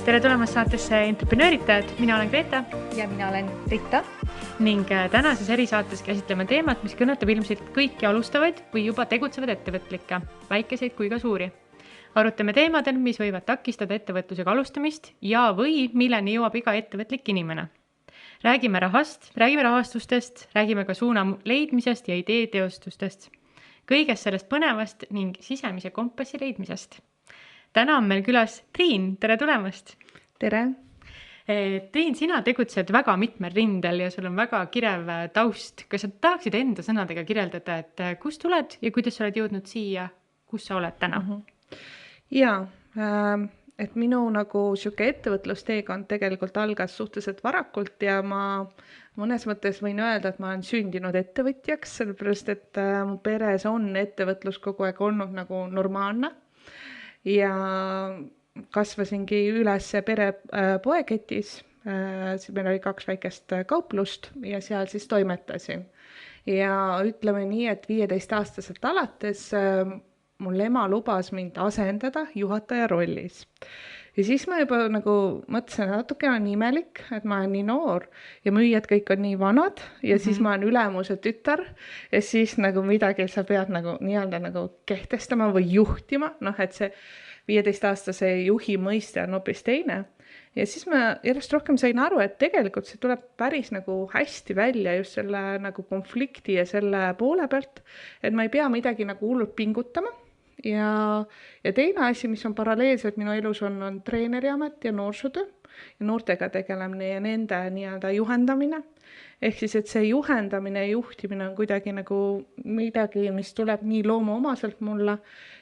Tere tulemast saatesse Entreprenööritajad, mina olen Greta ja mina olen Rita ning tänases erisaates käsitleme teemat, mis kõnetab ilmselt kõiki alustavaid või juba tegutsevaid ettevõtlikke, väikeseid kui ka suuri. Arutame teemadel, mis võivad takistada ettevõtlusega alustamist ja või milleni jõuab iga ettevõtlik inimene. Räägime rahast, räägime rahastustest, räägime ka suuna leidmisest ja idee teostustest. Kõigest sellest põnevast ning sisemise kompassi leidmisest. Täna on meil külas Triin, tere tulemast! Tere! Triin, sina tegutsed väga mitmel rindel ja sul on väga kirev taust. Kas sa tahaksid enda sõnadega kirjeldada, et kust tuled ja kuidas sa oled jõudnud siia, kus sa oled täna? Jaa, et minu nagu siuke ettevõtlusteekond tegelikult algas suhteliselt varakult ja ma mõnes mõttes võin öelda, et ma olen sündinud ettevõtjaks, sellepärast et mu peres on ettevõtlus kogu aeg olnud nagu normaalne. Ja kasvasingi üles pere poeketis, meil oli 2 väikest kauplust ja seal siis toimetasin. Ja ütleme nii, et 15-aastaselt alates mul ema lubas mind asendada juhataja rollis. Ja siis ma juba nagu mõtlesin, natuke on imelik, et ma olen nii noor ja müüjad kõik on nii vanad ja siis ma olen ülemuse tütar ja siis nagu midagi sa pead nagu nii-öelda nagu kehtestama või juhtima, et see 15-aastase juhi mõiste on hoopis teine. Ja siis ma järjest rohkem sain aru, et tegelikult see tuleb päris nagu hästi välja just selle nagu konflikti ja selle poole pealt, et ma ei pea midagi nagu hullult pingutama. Ja teine asi, mis on paralleelselt minu elus on treeneriamet ja noorsootöö ja noortega tegelemine ja nende nii-öelda juhendamine. Ehk siis, et see juhendamine ja juhtimine on kuidagi nagu midagi, mis tuleb nii loomoomaselt mulle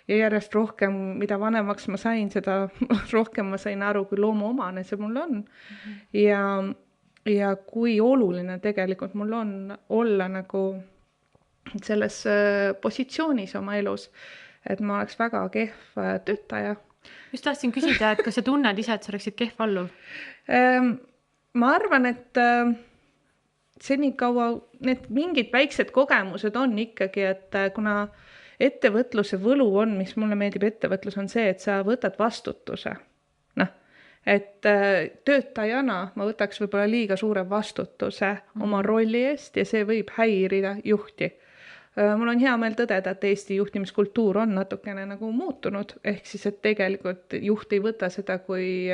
ja järjest rohkem, mida vanemaks ma sain, seda rohkem ma sain aru, kui loomuomane see mul on. Ja kui oluline tegelikult mul on olla nagu selles positsioonis oma elus, et ma oleks väga kehv töötaja. Just tahtsin küsida, et kas sa tunned ise, et sa oleksid kehv alluv? Ma arvan, et senikaua need mingid väiksed kogemused on ikkagi, et kuna ettevõtluse võlu on, mis mulle meeldib ettevõtlus, on see, et sa võtad vastutuse. Et töötajana ma võtaks võib-olla liiga suure vastutuse oma rolli eest ja see võib häirida juhti. Mul on hea meel tõdeda, et Eesti juhtimiskultuur on natukene nagu muutunud, ehk siis, et tegelikult juht ei võta seda kui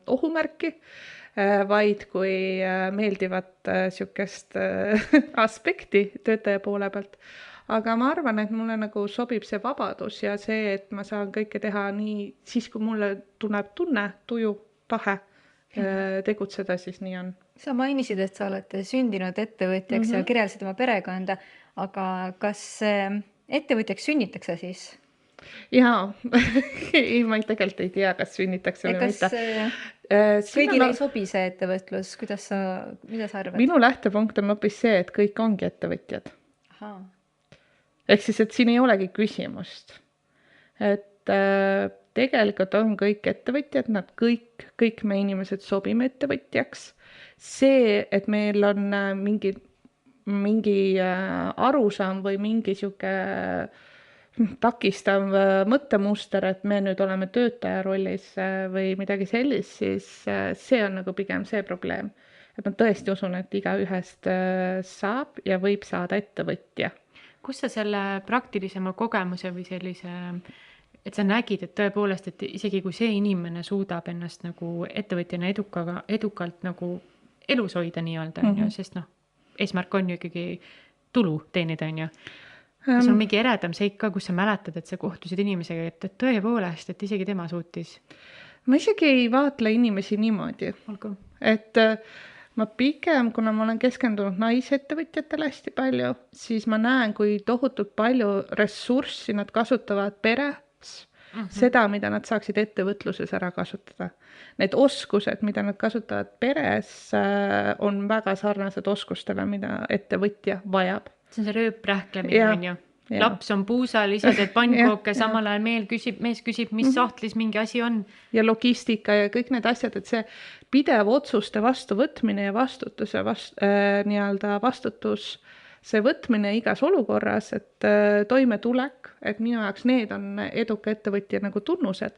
ohumärki, vaid kui meeldivat siukest aspekti töötaja poole pealt. Aga ma arvan, et mulle nagu sobib see vabadus ja see, et ma saan kõike teha nii, siis kui mulle tunneb tunne, tuju, tahe tegutseda, siis nii on. Sa mainisid, et sa oled sündinud ettevõtjaks ja kirjeldasid oma perekonda, aga kas ettevõtjaks sünnitakse siis? Jaa, ma tegelikult ei tea, kas sünnitakse või mitte. Kõigile ei sobi see ettevõtlus, mida sa arvad? Minu lähtepunkt on hoopis see, et kõik ongi ettevõtjad. Ehk siis, et siin ei olegi küsimust. Et tegelikult on kõik ettevõtjad, nad kõik me inimesed sobime ettevõtjaks. See, et meil on mingi arusaam või mingi siuke takistav mõttemuster, et me nüüd oleme töötaja rollis või midagi sellist, siis see on nagu pigem see probleem. Et ma tõesti usun, et igaühest saab ja võib saada ettevõtja. Kus sa selle praktilisema kogemuse või sellise, et sa nägid, et tõepoolest, et isegi kui see inimene suudab ennast nagu ettevõtjana edukalt nagu elus hoida nii-öelda, sest eesmärk on ju ikkagi tulu teenida, on ju. Kas on mingi eredam seik ka, kus sa mäletad, et sa kohtusid inimesega, et tõepoolest, et isegi tema suutis? Ma isegi ei vaatle inimesi niimoodi. Et ma pigem, kuna ma olen keskendunud naisettevõtjatele hästi palju, siis ma näen, kui tohutult palju ressurssi nad kasutavad peres, seda, mida nad saaksid ettevõtluses ära kasutada. Need oskused, mida nad kasutavad peres, on väga sarnased oskustele, mida ettevõtja vajab. See on see rööprähklemine, on ju. Laps on puusal, ise teed pannkooke, samal ajal mees küsib, mis sahtlis mingi asi on. Ja logistika ja kõik need asjad, et see pidev otsuste vastuvõtmine ja vastutuse vastutus see võtmine igas olukorras, et toimetulek, et minu jaoks need on eduka ettevõtja nagu tunnused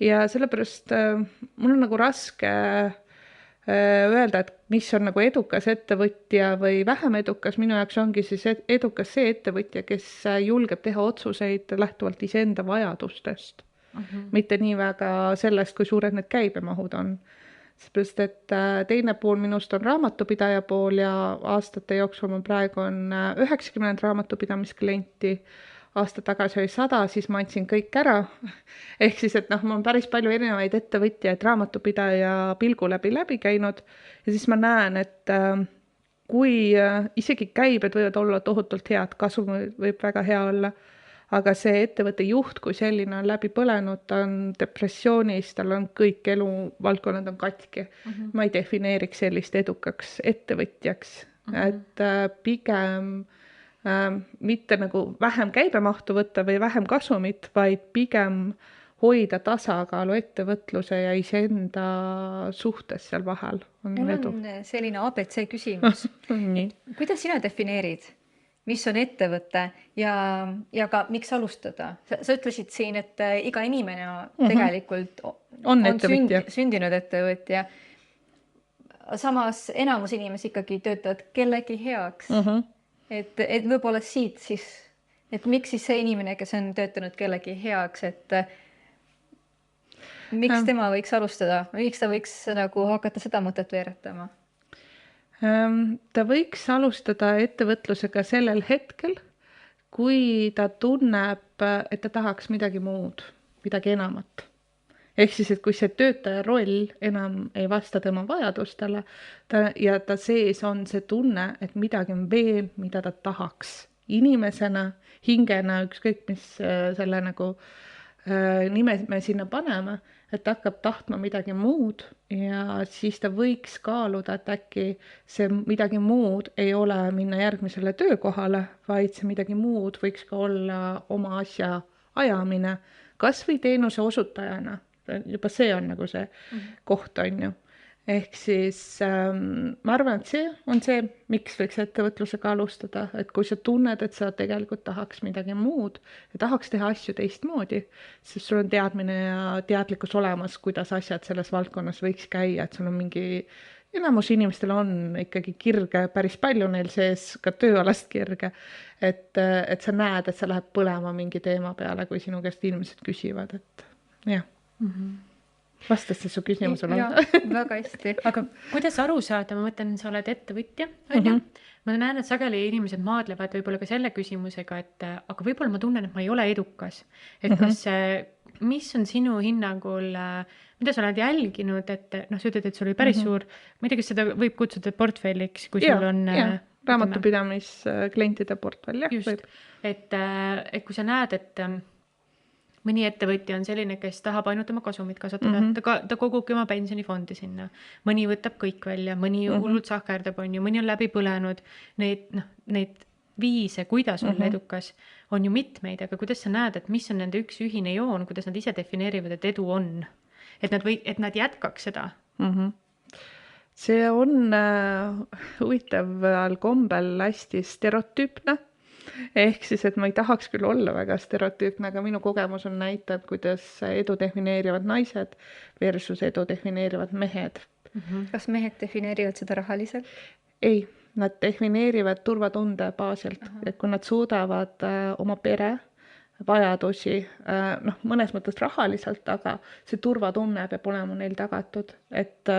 ja sellepärast mul on nagu raske öelda, et mis on nagu edukas ettevõtja või vähem edukas, minu jaoks ongi siis edukas see ettevõtja, kes julgeb teha otsuseid lähtuvalt iseenda vajadustest. Mitte nii väga sellest, kui suured need käibemahud on. Seepärast, et teine pool minust on raamatupidaja pool ja aastate jooksul mul praegu on 90 raamatupidamisklienti, aasta tagasi oli 100, siis ma andsin kõik ära. Ehk siis, et mul on päris palju erinevaid ettevõtjaid raamatupidaja pilgu läbi käinud ja siis ma näen, et kui isegi käibed võivad olla tohutult head, kasum võib väga hea olla, aga see ettevõtte juht, kui selline on läbi põlenud, ta on depressioonis, tal on kõik eluvaldkonnad on katki. Ma ei defineeriks sellist edukaks ettevõtjaks, et pigem mitte nagu vähem käibemahtu võtta või vähem kasumit, vaid pigem hoida tasakaalu ettevõtluse ja iseenda suhtes seal vahel. Mul on selline ABC küsimus. Kuidas sina defineerid? Mis on ettevõte ja ka miks alustada? Sa ütlesid siin, et iga inimene tegelikult on sündinud ettevõtja. Samas enamus inimesi ikkagi töötavad kellegi heaks. Et võib-olla siit siis, et miks siis see inimene, kes on töötanud kellegi heaks, et miks tema võiks alustada? Miks ta võiks nagu hakata seda mõtet veeretama? Ta võiks alustada ettevõtlusega sellel hetkel, kui ta tunneb, et ta tahaks midagi muud, midagi enamat. Ehk siis, et kui see töötaja roll enam ei vasta tema vajadustele ja ta sees on see tunne, et midagi on veel, mida ta tahaks inimesena, hingena, ükskõik mis selle nagu nime me sinna paneme, et ta hakkab tahtma midagi muud ja siis ta võiks kaaluda, et äkki see midagi muud ei ole minna järgmisele töökohale, vaid see midagi muud võiks ka olla oma asja ajamine, kas või teenuse osutajana. Juba see on nagu see koht, on ju. Ehk siis ma arvan, et see on see, miks võiks ettevõtlusega alustada, et kui sa tunned, et sa tegelikult tahaks midagi muud ja tahaks teha asju teistmoodi, siis sul on teadmine ja teadlikkus olemas, kuidas asjad selles valdkonnas võiks käia, et sul on mingi, enamus inimestel on ikkagi kirge päris palju neil sees, ka tööalast kirge, et sa näed, et sa lähed põlema mingi teema peale, kui sinu käest inimesed küsivad, et jah. Vastas su küsimusele? Väga hästi. Aga kuidas aru saada, ma mõtlen, sa oled ettevõtja, on ju? Ma näen, et sageli inimesed maadlevad võib-olla ka selle küsimusega, et aga võib-olla ma tunnen, et ma ei ole edukas. Et kas, mis on sinu hinnangul, mida sa oled jälginud, et sa ütled, et sul oli päris suur, ma ei tea, kas seda võib kutsuda portfelliks, kui sul on... raamatupidamisklientide portfell, jah. Just, et kui sa näed, et mõni ettevõtja on selline, kes tahab ainult oma kasumit kasvatada, ta kogubki oma pensionifondi sinna. Mõni võtab kõik välja, mõni hullult sahkerdab, on ju, mõni on läbi põlenud. Neid viise, kuidas olla edukas, on ju mitmeid, aga kuidas sa näed, et mis on nende üks ühine joon, kuidas nad ise defineerivad, et edu on? Et nad jätkaks seda? See on huvitaval kombel hästi stereotüüpne. Ehk siis, et ma ei tahaks küll olla väga stereotüüpne, aga minu kogemus on näitab, kuidas edu defineerivad naised versus edu defineerivad mehed. Kas mehed defineerivad seda rahaliselt? Ei, nad defineerivad turvatunde baasilt, et kui nad suudavad oma pere vajadusi, mõnes mõttes rahaliselt, aga see turvatunne peab olema neil tagatud, et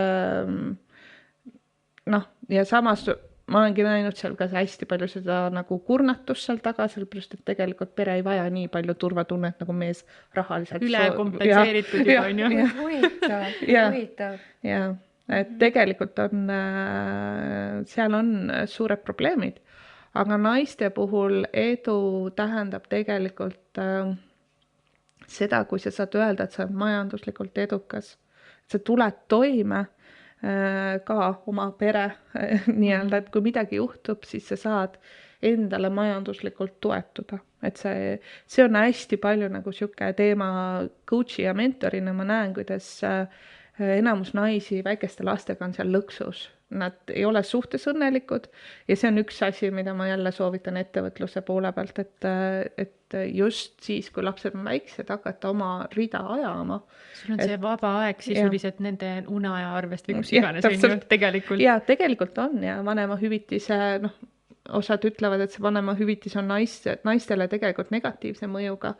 ja samas ma olengi näinud seal ka hästi palju seda nagu kurnatust seal taga, sellepärast, et tegelikult pere ei vaja nii palju turvatunnet nagu mees rahaliselt. Üle kompenseeritud juba, on ju. Huvitav. Ja, et tegelikult on, seal on suured probleemid, aga naiste puhul edu tähendab tegelikult seda, kui sa saad öelda, et sa oled majanduslikult edukas, et sa tuled toime ka oma pere nii-öelda, et kui midagi juhtub, siis sa saad endale majanduslikult toetuda. Et see on hästi palju nagu siuke teema coachi ja mentorina, ma näen, kuidas enamus naisi väikeste lastega on seal lõksus. Nad ei ole suhtes õnnelikud ja see on üks asi, mida ma jälle soovitan ettevõtluse poole pealt, et just siis, kui lapsed on väiksed, hakata oma rida ajama. Sul on see vaba aeg sisuliselt nende uneaja arvest või kus Jah, iganes on ju täpselt. tegelikult. Ja tegelikult on ja vanemahüvitise, osad ütlevad, et see vanemahüvitis on naistele tegelikult negatiivse mõjuga,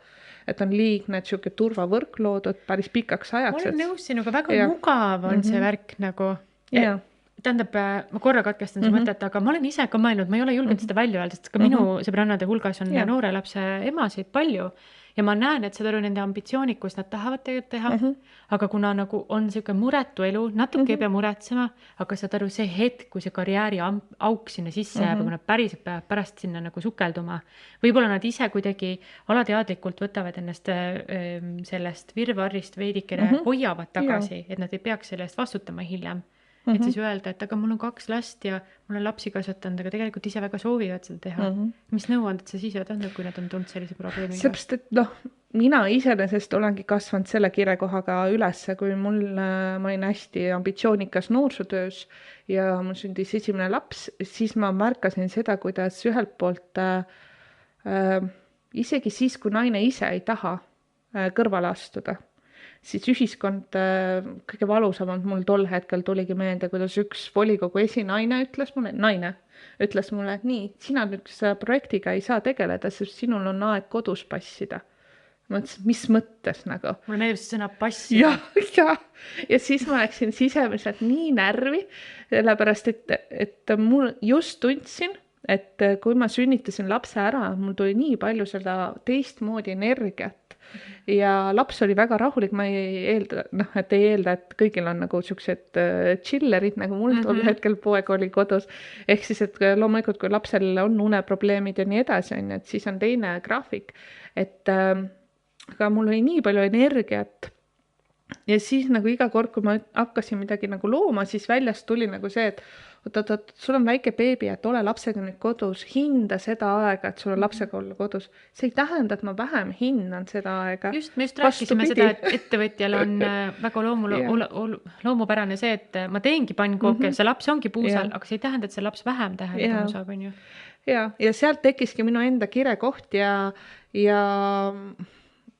et on liigne siuke turvavõrk loodud päris pikaks Ma ajaks. olen nõus sinuga, väga Jah. mugav on see värk nagu. Ja. Tähendab, ma korra katkestan su mõtet, aga ma olen ise ka mõelnud, ma ei ole julgenud seda välja öelda, sest ka minu sõbrannade hulgas on Jah. noore lapse emasid palju ja ma näen, et seda nende ambitsioonikus nad tahavad tegelikult teha, aga kuna nagu on siuke muretu elu, natuke ei pea muretsema, aga saad aru, see hetk, kui see karjääri auk sinna sisse jääb, kui nad päriselt peavad pärast sinna nagu sukelduma, võib-olla nad ise kuidagi alateadlikult võtavad ennast sellest virvarrist veidikene hoiavad tagasi, et nad ei peaks selle eest vastutama hiljem. Et siis öelda, et aga mul on 2 last ja mul on lapsi kasvatanud, aga tegelikult ise väga soovivad seda teha. Mis nõuanded sa siis oled andnud, kui nad on tulnud sellise probleemiga? Seepärast, et mina iseenesest olengi kasvanud selle kirekohaga ülesse, kui ma olin hästi ambitsioonikas noorsootöös ja mul sündis esimene laps, siis ma märkasin seda, kuidas ühelt poolt isegi siis, kui naine ise ei taha kõrvale astuda, siis ühiskond kõige valusamalt mul tol hetkel tuligi meelde, kuidas üks volikogu esinaine ütles mulle, et nii, sina nüüd projektiga ei saa tegeleda, sest sinul on aeg kodus passida. Ma mõtlesin, mis mõttes nagu? Mulle meeldib see sõna passida. Ja siis ma läksin sisemiselt nii närvi, sellepärast, et mul just tundsin, et kui ma sünnitasin lapse ära, mul tuli nii palju seda teistmoodi energiat. Ja laps oli väga rahulik, ma ei eelda, et kõigil on nagu siuksed chillerid, nagu mul tol hetkel poeg oli kodus. Ehk siis, et loomulikult, kui lapsel on uneprobleemid ja nii edasi, et siis on teine graafik. Aga mul oli nii palju energiat. Ja siis nagu iga kord, kui ma hakkasin midagi nagu looma, siis väljast tuli nagu see, et sul on väike beebi, et ole lapsega nüüd kodus, hinda seda aega, et sul on lapsega olla kodus. See ei tähenda, et ma vähem hinnan seda aega. Just, me just rääkisime seda, et ettevõtjal on väga loomupärane see, et ma teengi pannkooke, see laps ongi puusal, aga see ei tähenda, et see laps vähem tähelepanu saab, on ju. Ja sealt tekkiski minu enda kirekoht ja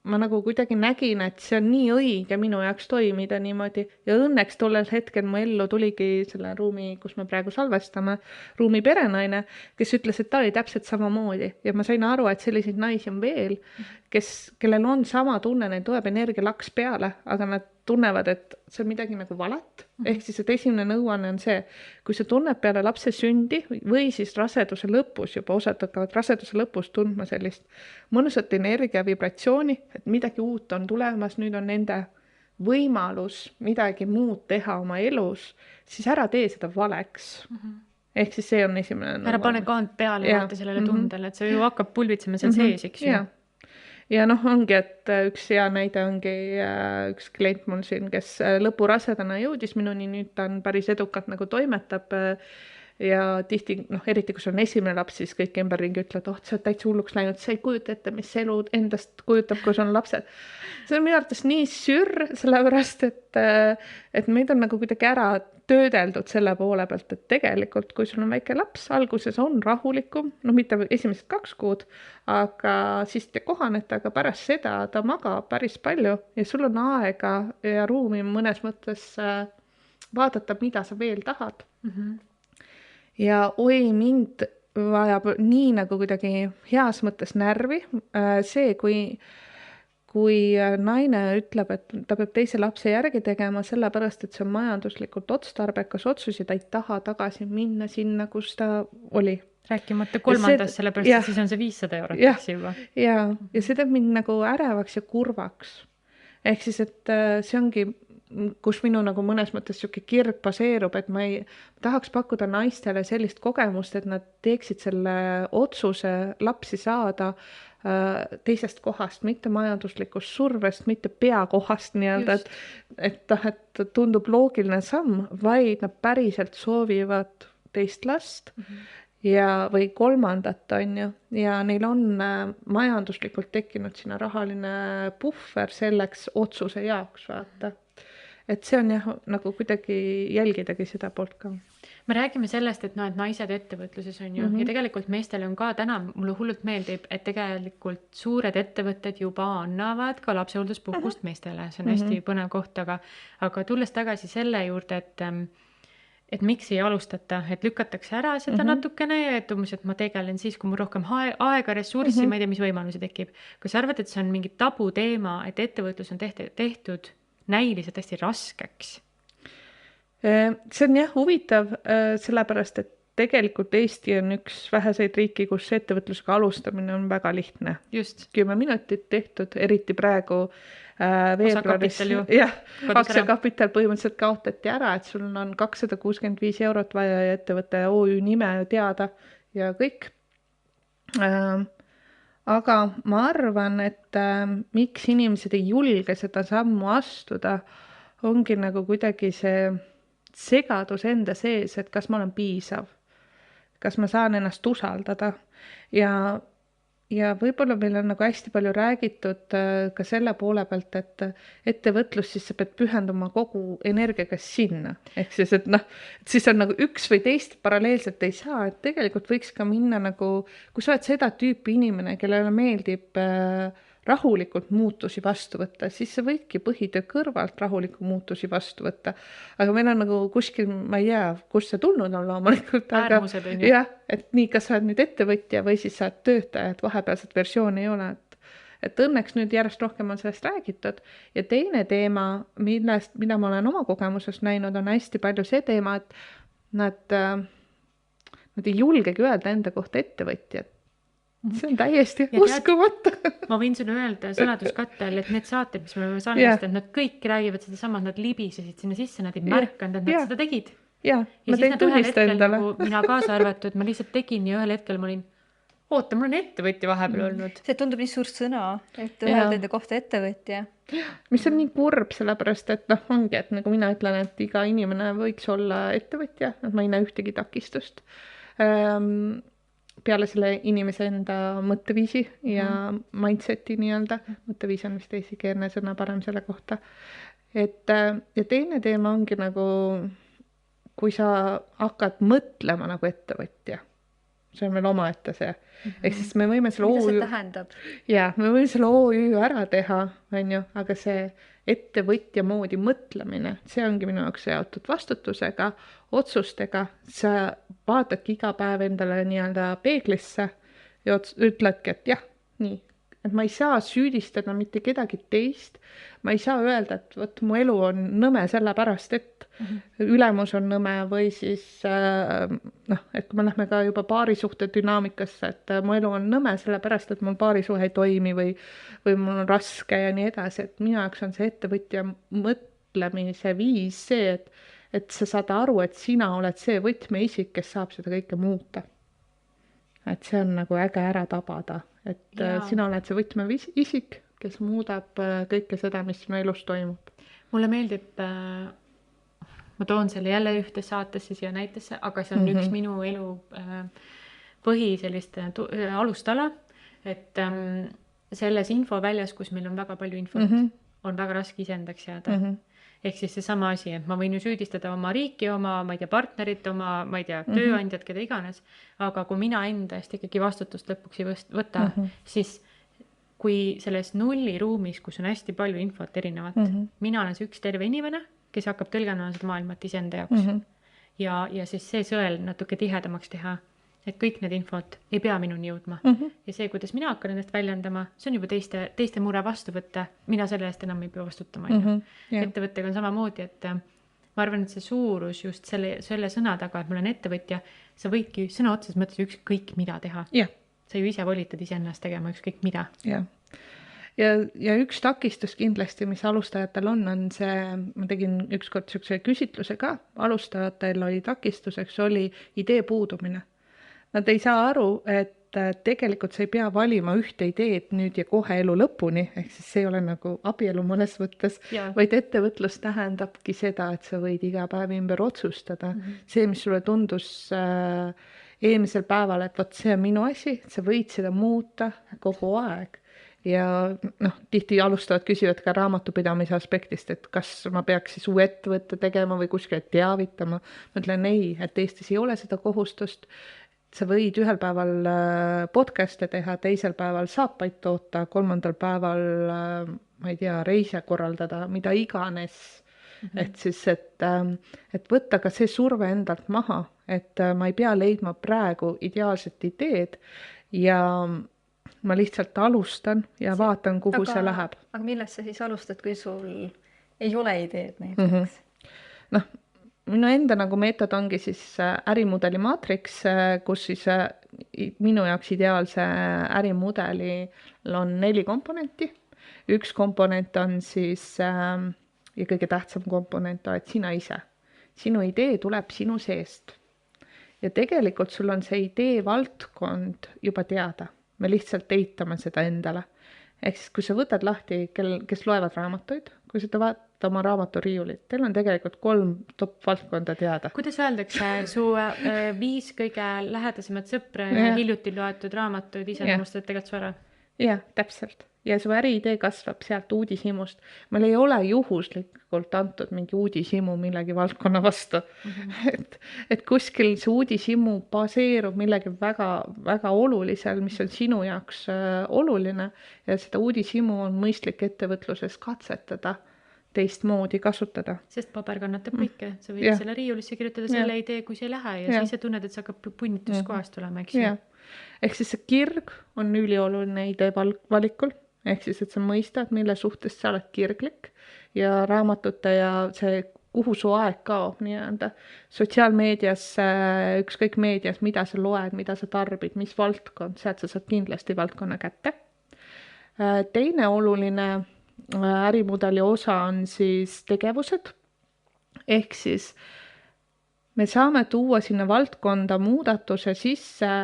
ma nagu kuidagi nägin, et see on nii õige minu jaoks toimida niimoodi ja õnneks tollel hetkel mu ellu tuligi selle ruumi, kus me praegu salvestame, ruumi perenaine, kes ütles, et ta oli täpselt samamoodi ja ma sain aru, et selliseid naisi on veel, kellel on sama tunne, neil tuleb energia laks peale, aga nad tunnevad, et see on midagi nagu valet. Ehk siis, et esimene nõuanne on see, kui sa tunned peale lapse sündi või siis raseduse lõpus, juba osad hakkavad raseduse lõpus tundma sellist mõnusat energia vibratsiooni, et midagi uut on tulemas, nüüd on nende võimalus midagi muud teha oma elus, siis ära tee seda valeks. Ehk siis see on esimene nõuanne. Ära pane kaant peale vaata sellele tundele, et see ju hakkab pulvitsema seal sees, eks ju. Ja ongi, et üks hea näide ongi üks klient mul siin, kes lõpurasedana jõudis minuni, nüüd ta on päris edukalt nagu toimetab ja tihti, eriti kui sul on esimene laps, siis kõik ümberringi ütlevad, sa oled täitsa hulluks läinud, sa ei kujuta ette, mis elu endast kujutab, kui sul on lapsed. See on minu arvates nii sürr, sellepärast, et meid on nagu kuidagi ära töödeldud selle poole pealt, et tegelikult, kui sul on väike laps, alguses on rahulikum, mitte esimesed 2 kuud, aga siis te kohanete, aga pärast seda ta magab päris palju ja sul on aega ja ruumi mõnes mõttes vaadata, mida sa veel tahad. Ja mind vajab nii nagu kuidagi heas mõttes närvi see, kui naine ütleb, et ta peab teise lapse järgi tegema sellepärast, et see on majanduslikult otstarbekas otsus ja ta ei taha tagasi minna sinna, kus ta oli. Rääkimata 3. sellepärast, et siis on see 500 eurot juba. Ja see teeb mind nagu ärevaks ja kurvaks. Ehk siis, et see ongi, kus minu nagu mõnes mõttes siuke kirg baseerub, et ma ei tahaks pakkuda naistele sellist kogemust, et nad teeksid selle otsuse lapsi saada teisest kohast, mitte majanduslikust survest, mitte peakohast nii-öelda, et tundub loogiline samm, vaid nad päriselt soovivad teist last või 3, on ju, ja neil on majanduslikult tekkinud sinna rahaline puhver selleks otsuse jaoks, vaata. et see on jah, nagu kuidagi jälgidagi seda poolt ka. Me räägime sellest, et et naised ettevõtluses on ju, ja tegelikult meestele on ka täna, mulle hullult meeldib, et tegelikult suured ettevõtted juba annavad ka lapsehoolduspuhkust meestele, see on hästi põnev koht, aga tulles tagasi selle juurde, et miks ei alustata, et lükatakse ära seda natukene ja et umbes, et ma tegelen siis, kui mul rohkem aega, ressurssi, ma ei tea, mis võimalusi tekib. Kas sa arvad, et see on mingi tabuteema, et ettevõtlus on tehtud näiliselt hästi raskeks? See on jah huvitav, sellepärast, et tegelikult Eesti on üks väheseid riiki, kus ettevõtlusega alustamine on väga lihtne. Just. 10 minutit tehtud, eriti praegu veebruaris. Jah, aktsiakapital põhimõtteliselt kaotati ära, et sul on 265 eurot vaja ja ettevõtte OÜ nime teada ja kõik. Aga ma arvan, et miks inimesed ei julge seda sammu astuda, ongi nagu kuidagi see segadus enda sees, et kas ma olen piisav, kas ma saan ennast usaldada ja võib-olla meil on nagu hästi palju räägitud ka selle poole pealt, et ettevõtlus, siis sa pead pühenduma kogu energiaga sinna. Ehk siis, et siis on nagu üks või teist paralleelselt ei saa, et tegelikult võiks ka minna nagu, kui sa oled seda tüüpi inimene, kellele meeldib rahulikult muutusi vastu võtta, siis sa võidki põhitöö kõrvalt rahuliku muutusi vastu võtta. Aga meil on nagu kuskil, ma ei tea, kust see tulnud on loomulikult. Äärmused on ju. Jah, et nii, kas sa oled nüüd ettevõtja või siis sa oled töötaja, et vahepealset versiooni ei ole. Et õnneks nüüd järjest rohkem on sellest räägitud. Ja teine teema, mida ma olen oma kogemuses näinud, on hästi palju see teema, et nad ei julgegi öelda enda kohta ettevõtjad. See on täiesti uskumata. Ma võin sulle öelda sõnaduskattel, et need saated, mis me oleme salvestanud, nad kõik räägivad seda sama, nad libisesid sinna sisse, nad ei märkanud, et nad seda tegid. Ja ma tein tunnista endale. Mina kaasa arvatud, ma lihtsalt tegin ja ühel hetkel ma olin, oota, mul on ettevõtja vahepeal olnud. See tundub nii suur sõna, et öelda enda kohta ettevõtja. Mis on nii kurb, sellepärast, et ongi, et nagu mina ütlen, et iga inimene võiks olla ettevõtja, et ma ei näe ühtegi takistust. Peale selle inimese enda mõtteviisi ja mindseti nii-öelda. Mõtteviis on vist eestikeelne sõna parem selle kohta. Ja teine teema ongi nagu, kui sa hakkad mõtlema nagu ettevõtja. See on veel omaette see. Ehk siis me võime selle Mida see tähendab? Ja, me võime selle OÜ ära teha, on ju, aga see ettevõtja moodi mõtlemine, see ongi minu jaoks seotud vastutusega, otsustega, sa vaatadki iga päev endale nii-öelda peeglisse ja ütledki, et jah, nii, et ma ei saa süüdistada mitte kedagi teist, ma ei saa öelda, et võt, mu elu on nõme sellepärast, et ülemus on nõme või siis et kui me lähme ka juba paarisuhte dünaamikasse, et mu elu on nõme sellepärast, et mul paarisuhe ei toimi või mul on raske ja nii edasi, et minu jaoks on see ettevõtja mõtlemise viis see, et sa saad aru, et sina oled see võtmeisik, kes saab seda kõike muuta. Et see on nagu äge ära tabada, et sina oled see võtmeisik, kes muudab kõike seda, mis sinu elus toimub. Mulle meeldib, ma toon selle jälle ühte saatesse siia näitesse, aga see on üks minu elu põhi sellist alustala, et selles infoväljas, kus meil on väga palju infot, on väga raske iseendaks jääda. Ehk siis see sama asi, et ma võin ju süüdistada oma riiki, oma, ma ei tea, partnerit, oma, ma ei tea, tööandjad, keda iganes, aga kui mina enda eest ikkagi vastutust lõpuks ei võta, siis kui selles nulli ruumis, kus on hästi palju infot erinevat, mina olen see üks terve inimene, kes hakkab tõlgendama seda maailmat iseenda jaoks. Ja siis see sõel natuke tihedamaks teha, et kõik need infot ei pea minuni jõudma. Ja see, kuidas mina hakkan ennast väljendama, see on juba teiste mure vastu võtta. Mina selle eest enam ei pea vastutama. Ettevõttega on samamoodi, et ma arvan, et see suurus just selle sõna taga, et ma olen ettevõtja, sa võidki sõna otseses mõttes ükskõik mida teha. Sa ju ise volitad iseennast tegema ükskõik mida. Ja üks takistus kindlasti, mis alustajatel on see, ma tegin ükskord niisuguse küsitluse ka, alustajatel oli takistuseks, oli idee puudumine. Nad ei saa aru, et tegelikult sa ei pea valima ühte ideed nüüd ja kohe elu lõpuni, ehk siis see ei ole nagu abielu mõnes mõttes, vaid ettevõtlus tähendabki seda, et sa võid iga päev ümber otsustada. See, mis sulle tundus eelmisel päeval, et võt, see on minu asi, sa võid seda muuta kogu aeg. ja noh, tihti alustavad, küsivad ka raamatupidamise aspektist, et kas ma peaks siis uue ettevõtte tegema või kuskile teavitama. Ma ütlen ei, et Eestis ei ole seda kohustust. Sa võid ühel päeval podcast'e teha, teisel päeval saapaid toota, kolmandal päeval, ma ei tea, reise korraldada, mida iganes. Et siis, et võtta ka see surve endalt maha, et ma ei pea leidma praegu ideaalset ideed ja ma lihtsalt alustan ja vaatan, kuhu see läheb. Aga millest sa siis alustad, kui sul ei ole ideed näiteks? Noh, minu enda nagu meetod ongi siis ärimudeli maatriks, kus siis minu jaoks ideaalse ärimudelil on 4 komponenti. Üks komponent on siis, ja kõige tähtsam komponent oled sina ise. Sinu idee tuleb sinu seest. Ja tegelikult sul on see idee valdkond juba teada. Me lihtsalt eitame seda endale. Ehk siis, kui sa võtad lahti, kes loevad raamatuid, kui sa vaatad oma raamaturiiulit, teil on tegelikult 3 top valdkonda teada. Kuidas öeldakse, su 5 kõige lähedasemat sõpra ja hiljuti loetud raamatuid iseloomustavad tegelikult su ära? Jah, täpselt. Ja su äriidee kasvab sealt uudishimust. Meil ei ole juhuslikult antud mingi uudishimu millegi valdkonna vastu. Et kuskil see uudishimu baseerub millegi väga, väga olulisel, mis on sinu jaoks oluline ja seda uudishimu on mõistlik ettevõtluses katsetada, teistmoodi kasutada. Sest paber kannatab kõike. Sa võid selle riiulisse kirjutada selle idee, kui see ei lähe ja siis sa tunned, et sa hakkab punnituskohast tulema, eks ju. Ehk siis see kirg on ülioluline idee valikul. Ehk siis, et sa mõistad, mille suhtes sa oled kirglik ja raamatute ja see, kuhu su aeg kaob nii-öelda. Sotsiaalmeedias, ükskõik meedias, mida sa loed, mida sa tarbid, mis valdkond, sealt sa saad kindlasti valdkonna kätte. Teine oluline ärimudeli osa on siis tegevused. Ehk siis me saame tuua sinna valdkonda muudatuse sisse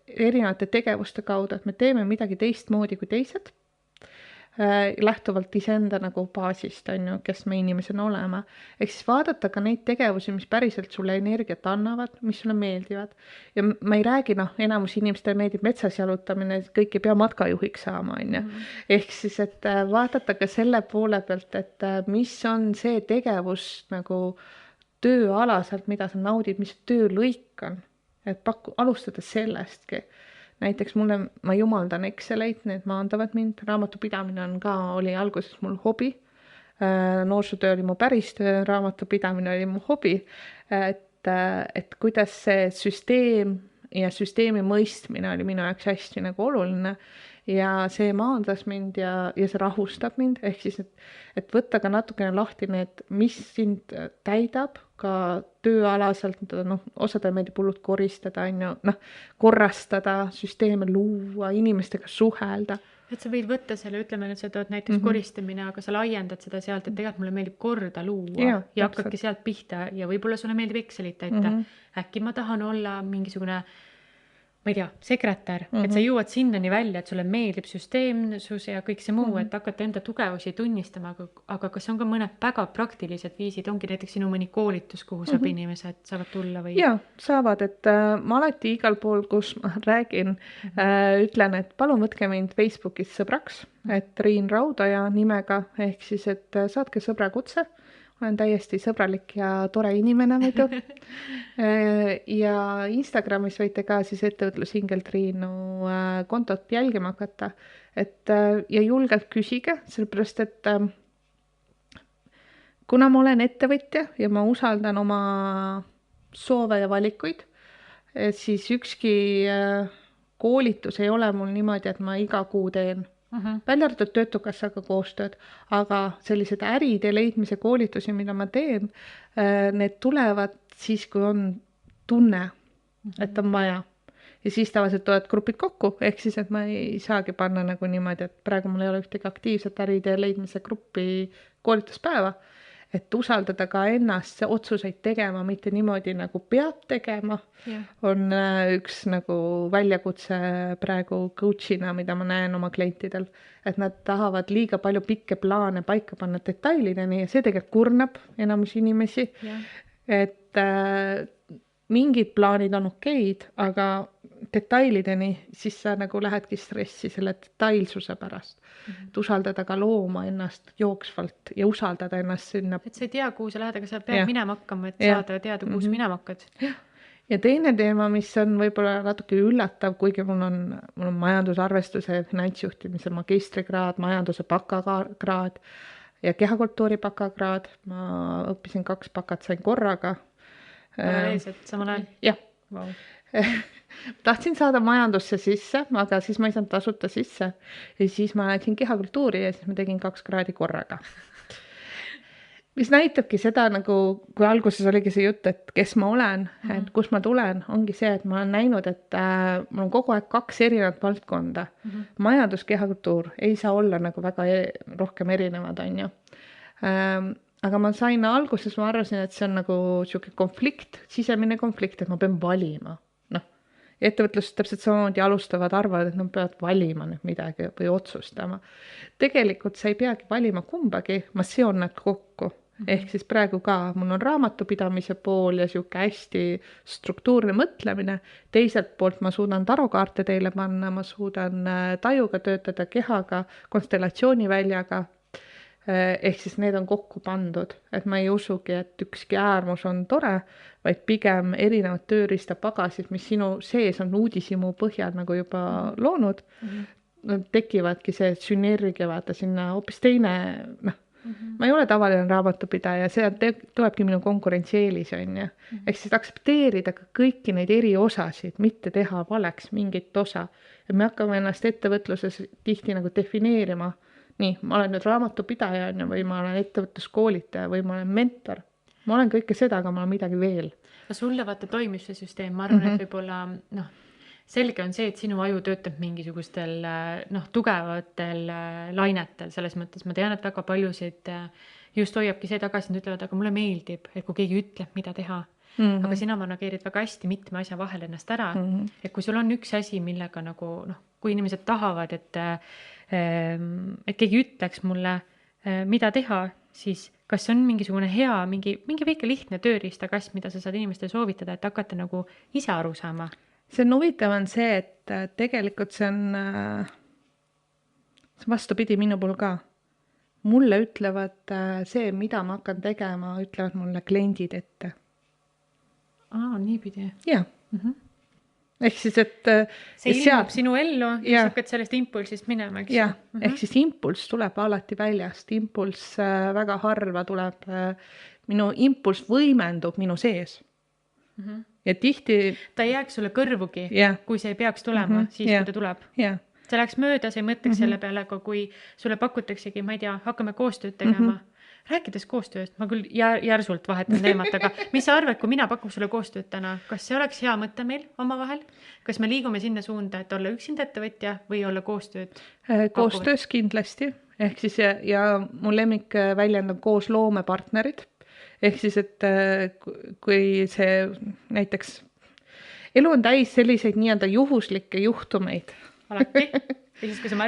erinevate tegevuste kaudu, et me teeme midagi teistmoodi kui teised. Lähtuvalt iseenda nagu baasist, on ju, kes me inimesena olema. Ehk siis vaadata ka neid tegevusi, mis päriselt sulle energiat annavad, mis sulle meeldivad. Ja ma ei räägi, enamus inimestele meeldib metsas jalutamine, kõik ei pea matkajuhiks saama, on ju. Ehk siis, et vaadata ka selle poole pealt, et mis on see tegevus nagu tööalaselt, mida sa naudid, mis töölõik on. Et alustada sellestki. Näiteks ma jumaldan Exceleid, need maandavad mind. Raamatupidamine oli alguses mul hobi. Noorsootöö oli mu päris töö, raamatupidamine oli mu hobi. Et kuidas see süsteem ja süsteemi mõistmine oli minu jaoks hästi nagu oluline. Ja see maandas mind ja see rahustab mind. Ehk siis, et võtta ka natukene lahti need, mis sind täidab ka tööalaselt, osadel meeldib hullult koristada, korrastada, süsteeme luua, inimestega suhelda. Et sa võid võtta selle, ütleme, et sa tood näiteks koristamine, aga sa laiendad seda sealt, et tegelikult mulle meeldib korda luua ja hakkadki sealt pihta ja võib-olla sulle meeldib Excelit täita. Äkki ma tahan olla mingisugune, ma ei tea, sekretär, et sa jõuad sinnani välja, et sulle meeldib süsteemsus ja kõik see muu, et hakata enda tugevusi tunnistama, aga kas on ka mõned väga praktilised viisid, ongi näiteks sinu mõni koolitus, kuhu saab inimesed saavad tulla või? Jaa, saavad, et ma alati igal pool, kus ma räägin, ütlen, et palun võtke mind Facebookis sõbraks, et Triin Raudoja nimega, ehk siis, et saatke sõbra kutse. Olen täiesti sõbralik ja tore inimene muidu. Ja Instagramis võite ka siis ettevõtlushingel Triinu kontot jälgima hakata. Ja julgelt küsige, sellepärast, et kuna ma olen ettevõtja ja ma usaldan oma soove ja valikuid, siis ükski koolitus ei ole mul niimoodi, et ma iga kuu teen. Välja arvatud Töötukassaga koostööd, aga sellised äriide leidmise koolitusi, mida ma teen, need tulevad siis, kui on tunne, et on vaja. Ja siis tavaliselt tulevad grupid kokku, ehk siis, et ma ei saagi panna nagu niimoodi, et praegu mul ei ole ühtegi aktiivset äriide leidmise gruppi koolituspäeva, et usaldada ka ennast otsuseid tegema, mitte niimoodi nagu peab tegema, on üks nagu väljakutse praegu coachina, mida ma näen oma klientidel, et nad tahavad liiga palju pikke plaane paika panna detailideni ja see tegelikult kurnab enamus inimesi, et mingid plaanid on okeid, aga detailideni, siis sa nagu lähedki stressi selle detailsuse pärast. Et usaldada ka looma ennast jooksvalt ja usaldada ennast sinna. Et sa ei tea, kuhu sa lähed, aga sa pead minema hakkama, et saada teada, kuhu sa minema hakkad. Ja teine teema, mis on võib-olla natuke üllatav, kuigi mul on majandusarvestuse ja finantsjuhtimise magistrikraad, majanduse bakakraad ja kehakultuuri bakakraad. Ma õppisin 2 bakat, sain korraga. Paralleelselt samal ajal? Jah. Wow. Tahtsin saada majandusse sisse, aga siis ma ei saanud tasuta sisse. Ja siis ma läksin kehakultuuri ja siis ma tegin 2 kraadi korraga. Mis näitabki seda, nagu kui alguses oligi see jutt, et kes ma olen, et kus ma tulen, ongi see, et ma olen näinud, et mul on kogu aeg 2 erinevat valdkonda. Majandus, kehakultuur ei saa olla nagu väga rohkem erinevad, on ju. Aga ma sain alguses, ma arvasin, et see on nagu siuke konflikt, sisemine konflikt, et ma pean valima. Ettevõtlus täpselt samamoodi alustavad, arvavad, et nad peavad valima nüüd midagi või otsustama. Tegelikult sa ei peagi valima kumbagi, ma seon nad kokku. Ehk siis praegu ka mul on raamatupidamise pool ja siuke hästi struktuurne mõtlemine. Teiselt poolt ma suudan tarokaarte teile panna, ma suudan tajuga töötada, kehaga, konstellatsiooniväljaga. Ehk siis need on kokku pandud, et ma ei usugi, et ükski äärmus on tore, vaid pigem erinevad tööriistapagasid, mis sinu sees on uudishimu põhjal nagu juba loonud, tekivadki see sünergia, vaata sinna hoopis teine, ma ei ole tavaline raamatupidaja, see tulebki minu konkurentsieelis, on ju. Ehk siis aksepteerida ka kõiki neid eri osasid, mitte teha valeks mingit osa. Ja me hakkame ennast ettevõtluses tihti nagu defineerima. Nii, ma olen nüüd raamatupidaja või ma olen ettevõtluskoolitaja või ma olen mentor. Ma olen kõike seda, aga ma olen midagi veel. Sulle vaata toimib see süsteem, ma arvan, et võib-olla selge on see, et sinu aju töötab mingisugustel tugevatel lainetel, selles mõttes ma tean, et väga paljusid just hoiabki see tagasi, nad ütlevad, aga mulle meeldib, et kui keegi ütleb, mida teha. Aga sina manageerid väga hästi mitme asja vahel ennast ära, et kui sul on üks asi, millega nagu, kui inimesed tahavad, et keegi ütleks mulle, mida teha, siis kas on mingisugune hea, mingi väike lihtne tööriistakast, mida sa saad inimestele soovitada, et hakata nagu ise aru saama? See on huvitav on see, et tegelikult see on vastupidi minu puhul ka. Mulle ütlevad see, mida ma hakkan tegema, ütlevad mulle kliendid ette. Niipidi. Jah. Ehk siis, et see ilmub sinu ellu ja sa hakkad sellest impulsist minema, eks? Jah, ehk siis impulss tuleb alati väljast. Impulss väga harva tuleb, minu impulss võimendub minu sees. Ja tihti ta ei jääks sulle kõrvugi, kui see ei peaks tulema, siis kui ta tuleb. See läheks mööda, sa ei mõtleks selle peale, aga kui sulle pakutaksegi, ma ei tea, hakkame koostööd tegema. Rääkides koostööst, ma küll järsult vahetan teemat, aga mis sa arvad, kui mina pakun sulle koostööd täna, kas see oleks hea mõte meil omavahel? Kas me liigume sinna suunda, et olla üksinda ettevõtja või olla koostööd? Koostöös kindlasti. Ehk siis ja mu lemmik väljend on koos loomepartnerid. Ehk siis, et kui see näiteks elu on täis selliseid nii-öelda juhuslikke juhtumeid. Alati.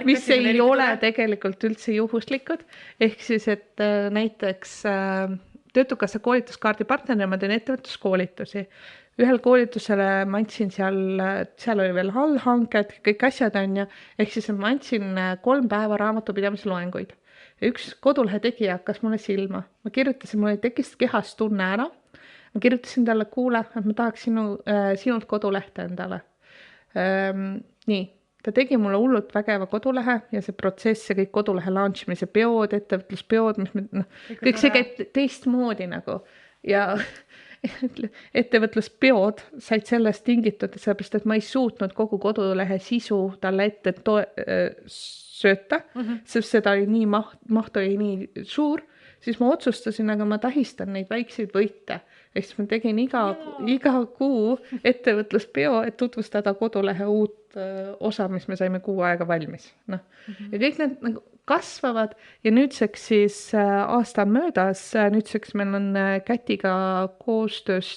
Mis ei ole tegelikult üldse juhuslikud. Ehk siis, et näiteks Töötukassa koolituskaardi partnerina ma teen ettevõtluskoolitusi. Ühel koolitusele ma andsin seal oli veel allhanked, kõik asjad on ja ehk siis ma andsin 3 päeva raamatupidamise loenguid. Ja üks kodulehe tegija hakkas mulle silma. Ma kirjutasin, mulle tekkis kehas tunne ära. Ma kirjutasin talle, kuule, et ma tahaks sinult kodulehte endale. Nii. Ta tegi mulle hullult vägeva kodulehe ja see protsess ja kõik kodulehe launchimise peod, ettevõtluspeod, kõik see käib teistmoodi nagu. Ja ettevõtluspeod said sellest tingitud, sellepärast, et ma ei suutnud kogu kodulehe sisu talle ette sööta, sest seda oli nii maht oli nii suur, siis ma otsustasin, aga ma tähistan neid väikseid võite. Ehk siis ma tegin iga kuu ettevõtluspeo, et tutvustada kodulehe uut osa, mis me saime 6 aega valmis. Ja kõik need nagu kasvavad ja nüüdseks siis aasta on möödas, nüüdseks meil on Kätiga koostöös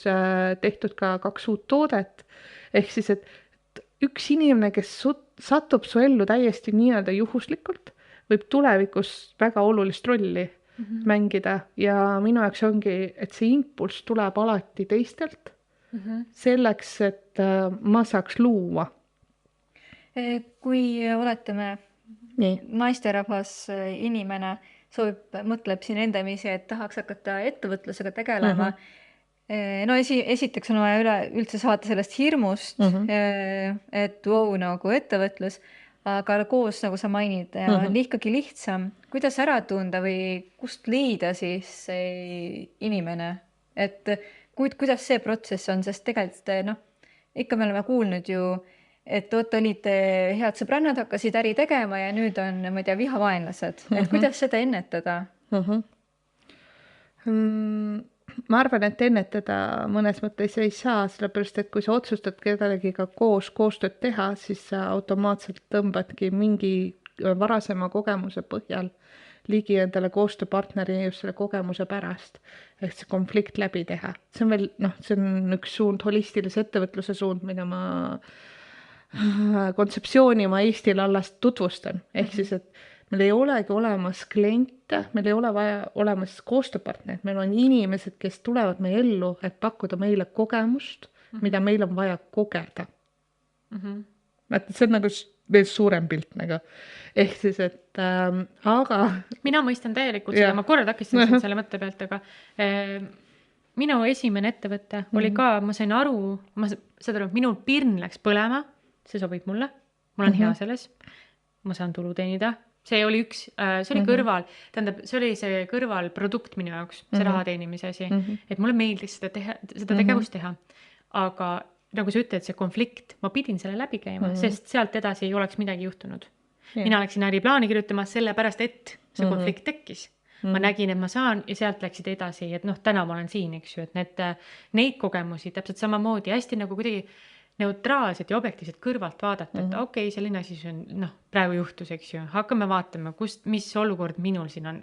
tehtud ka 2 uut toodet. Ehk siis, et üks inimene, kes satub su ellu täiesti nii-öelda juhuslikult, võib tulevikus väga olulist rolli mängida ja minu jaoks ongi, et see impulss tuleb alati teistelt selleks, et ma saaks luua. Kui oletame Nii. naisterahvas inimene mõtleb siin endamisi, et tahaks hakata ettevõtlusega tegelema. No esiteks on vaja üldse saada sellest hirmust, et nagu ettevõtlus, aga koos, nagu sa mainid, on ikkagi lihtsam. Kuidas ära tunda või kust leida siis see inimene? Et kuidas see protsess on, sest tegelikult ikka me oleme kuulnud ju, et olid head sõbrannad, hakkasid äri tegema ja nüüd on, ma ei tea, vihavaenlased. Et kuidas seda ennetada? Ma arvan, et ennetada mõnes mõttes ei saa, sellepärast, et kui sa otsustad kellegiga koostööd teha, siis sa automaatselt tõmbadki mingi varasema kogemuse põhjal ligi endale koostööpartneri just selle kogemuse pärast, ehk see konflikt läbi teha. See on veel, see on üks suund, holistilise ettevõtluse suund, mida ma kontseptsiooni ma Eestile alles tutvustan. Ehk siis, et meil ei olegi olemas kliente, meil ei ole vaja olemas koostööpartnerid, meil on inimesed, kes tulevad meie ellu, et pakkuda meile kogemust, mida meil on vaja kogeda. See on nagu veel suurem pilt nagu. Ehk siis, et aga... Mina mõistan täielikult seda, ma korra takistasin selle mõtte pealt, aga minu esimene ettevõte oli ka, ma sain aru, minul pirn läks põlema, see sobib mulle, mul on hea selles, ma saan tulu teenida, see oli see oli kõrval, tähendab, see oli see kõrvalprodukt minu jaoks, see raha teenimise asi, et mulle meeldis seda tegevust teha, aga nagu sa ütled, see konflikt, ma pidin selle läbi käima, sest sealt edasi ei oleks midagi juhtunud. Mina läksin äriplaani kirjutama sellepärast, et see konflikt tekkis. Ma nägin, et ma saan ja sealt läksid edasi, et täna ma olen siin, eks ju, et neid kogemusi täpselt samamoodi hästi nagu kuidagi neutraalselt ja objektiivselt kõrvalt vaadata, et okei, selline asi on, praegu juhtus, eks ju, hakkame vaatama, mis olukord minul siin on.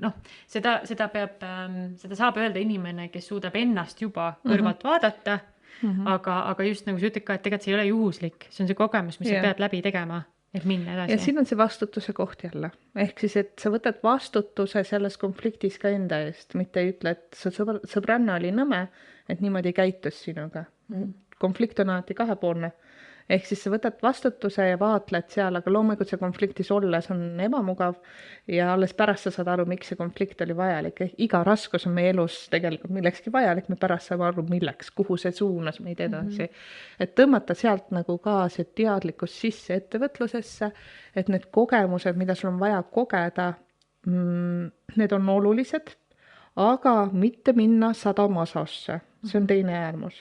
Seda saab öelda inimene, kes suudab ennast juba kõrvalt vaadata, aga just nagu sa ütled ka, et tegelikult see ei ole juhuslik, see on see kogemus, mis sa pead läbi tegema, et minna edasi. Ja siin on see vastutuse koht jälle. Ehk siis, et sa võtad vastutuse selles konfliktis ka enda eest, mitte ei ütle, et see sõbranna oli nõme, et niimoodi käitus sinuga. Konflikt on alati kahepoolne. Ehk siis sa võtad vastutuse ja vaatled seal, aga loomulikult see konfliktis olles on ebamugav ja alles pärast sa saad aru, miks see konflikt oli vajalik. Iga raskus on meie elus tegelikult millekski vajalik, me pärast saame aru, milleks, kuhu see suunas meid edasi. Et tõmmata sealt nagu ka see teadlikkus sisse ettevõtlusesse, et need kogemused, mida sul on vaja kogeda, need on olulised, aga mitte minna 100 masasse. See on teine äärmus.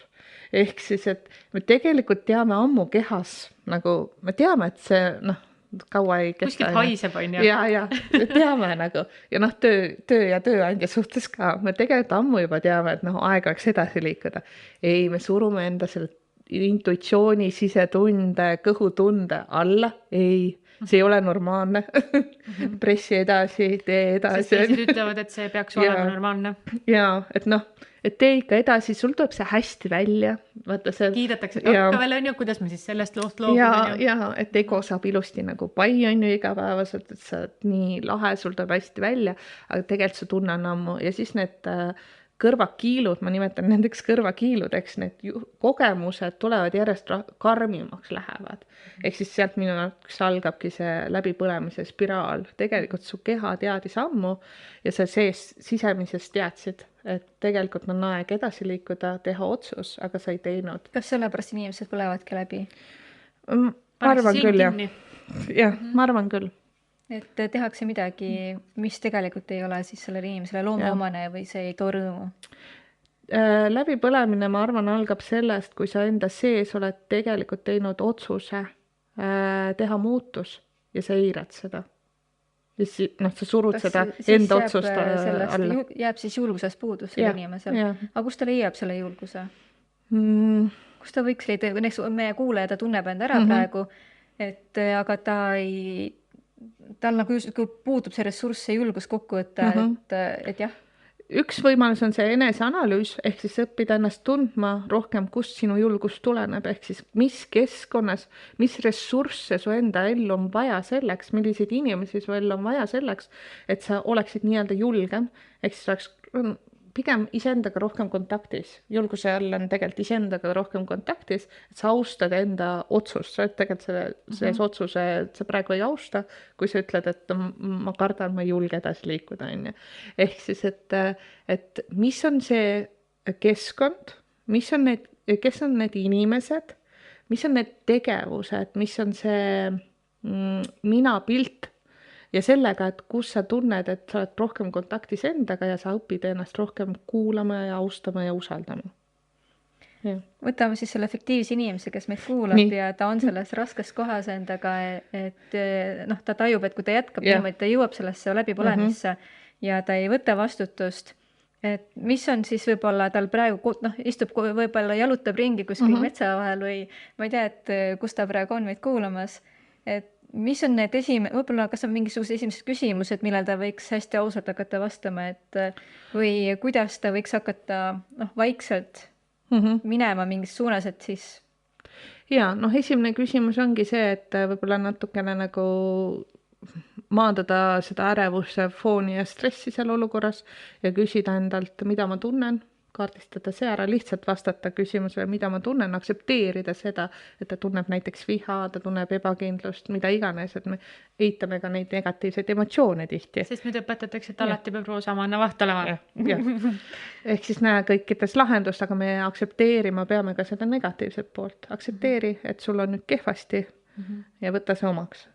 Ehk siis, et me tegelikult teame ammu kehas, nagu me teame, et see, kaua ei kesta. Kuskilt haiseb on ju. Ja, teame nagu. Ja töö ja tööandja suhtes ka. Me tegelikult ammu juba teame, et aeg oleks edasi liikuda. Ei, me surume enda selle intuitsiooni, sisetunde, kõhutunde alla. Ei, see ei ole normaalne. Pressi edasi, tee edasi. Sest teised ütlevad, et see peaks olema normaalne. Ja, et et tee ikka edasi, sul tuleb see hästi välja. Kiidetakse, et hakka veel on ju, kuidas me siis sellest loost loobud. Ja, et ego saab ilusti nagu pai on ju igapäevaselt, et sa nii lahe, sul tuleb hästi välja, aga tegelikult su tunne on ammu. Ja siis need kõrvakiilud, ma nimetan nendeks kõrvakiiludeks, need kogemused tulevad järjest karmimaks lähevad. Ehk siis sealt minu jaoks algabki see läbipõlemise spiraal. Tegelikult su keha teadis ammu ja sa sisemises teadsid, et tegelikult on aeg edasi liikuda, teha otsus, aga sa ei teinud. Kas sellepärast inimesed põlevadki läbi? Ma arvan küll, jah. Jah, ma arvan küll. Et tehakse midagi, mis tegelikult ei ole siis sellele inimesele loomuomane või see ei too rõõmu? Läbipõlemine, ma arvan, algab sellest, kui sa enda sees oled tegelikult teinud otsuse teha muutus ja sa eirad seda. Ja sa surud seda enda otsust alla. Jääb siis julgusest puudus selle inimesel. Aga kus ta leiab selle julguse? Kus ta võiks leida? Meie kuulaja, ta tunneb enda ära praegu, aga tal nagu puudub see ressurss ja julgus kokku, et jah. Üks võimalus on see eneseanalüüs, ehk siis õppida ennast tundma rohkem, kust sinu julgus tuleneb, ehk siis mis keskkonnas, mis ressursse su enda ellu on vaja selleks, milliseid inimesi su ellu on vaja selleks, et sa oleksid nii-öelda julgem, ehk siis oleks pigem iseendaga rohkem kontaktis. Julguse all on tegelikult iseendaga rohkem kontaktis, et sa austad enda otsust, sa oled tegelikult selles otsuse, et sa praegu ei austa, kui sa ütled, et ma kardan, ma ei julge edasi liikuda, on ju. Ehk siis, et mis on see keskkond, kes on need inimesed, mis on need tegevused, mis on see minapilt ja sellega, et kus sa tunned, et sa oled rohkem kontaktis endaga ja sa õpid ennast rohkem kuulama ja austama ja usaldama. Ja. Võtame siis selle efektiivse inimese, kes meid kuulab ja ta on selles raskes kohas endaga, et ta tajub, et kui ta jätkab niimoodi, ta jõuab sellesse läbipõlemisse ja ta ei võta vastutust, et mis on siis võib-olla tal praegu, istub võib-olla jalutab ringi kuskil metsa vahel või ma ei tea, et kus ta praegu on meid kuulamas, et mis on need võib-olla kas on mingisugused esimesed küsimused, millel ta võiks hästi ausalt hakata vastama, et või kuidas ta võiks hakata vaikselt minema mingis suunas, et siis... Ja, esimene küsimus ongi see, et võib-olla natukene nagu maandada seda ärevuse fooni ja stressi seal olukorras ja küsida endalt, mida ma tunnen, kaardistada see ära, lihtsalt vastata küsimusele, mida ma tunnen, aktsepteerida seda, et ta tunneb näiteks viha, ta tunneb ebakindlust, mida iganes, et me eitame ka neid negatiivseid emotsioone tihti. Sest meid õpetatakse, et alati peab roosamanna vaht olema. Ehk siis näe kõikides lahendust, aga me aktsepteerima peame ka seda negatiivset poolt. Aktsepteeri, et sul on nüüd kehvasti ja võta see omaks.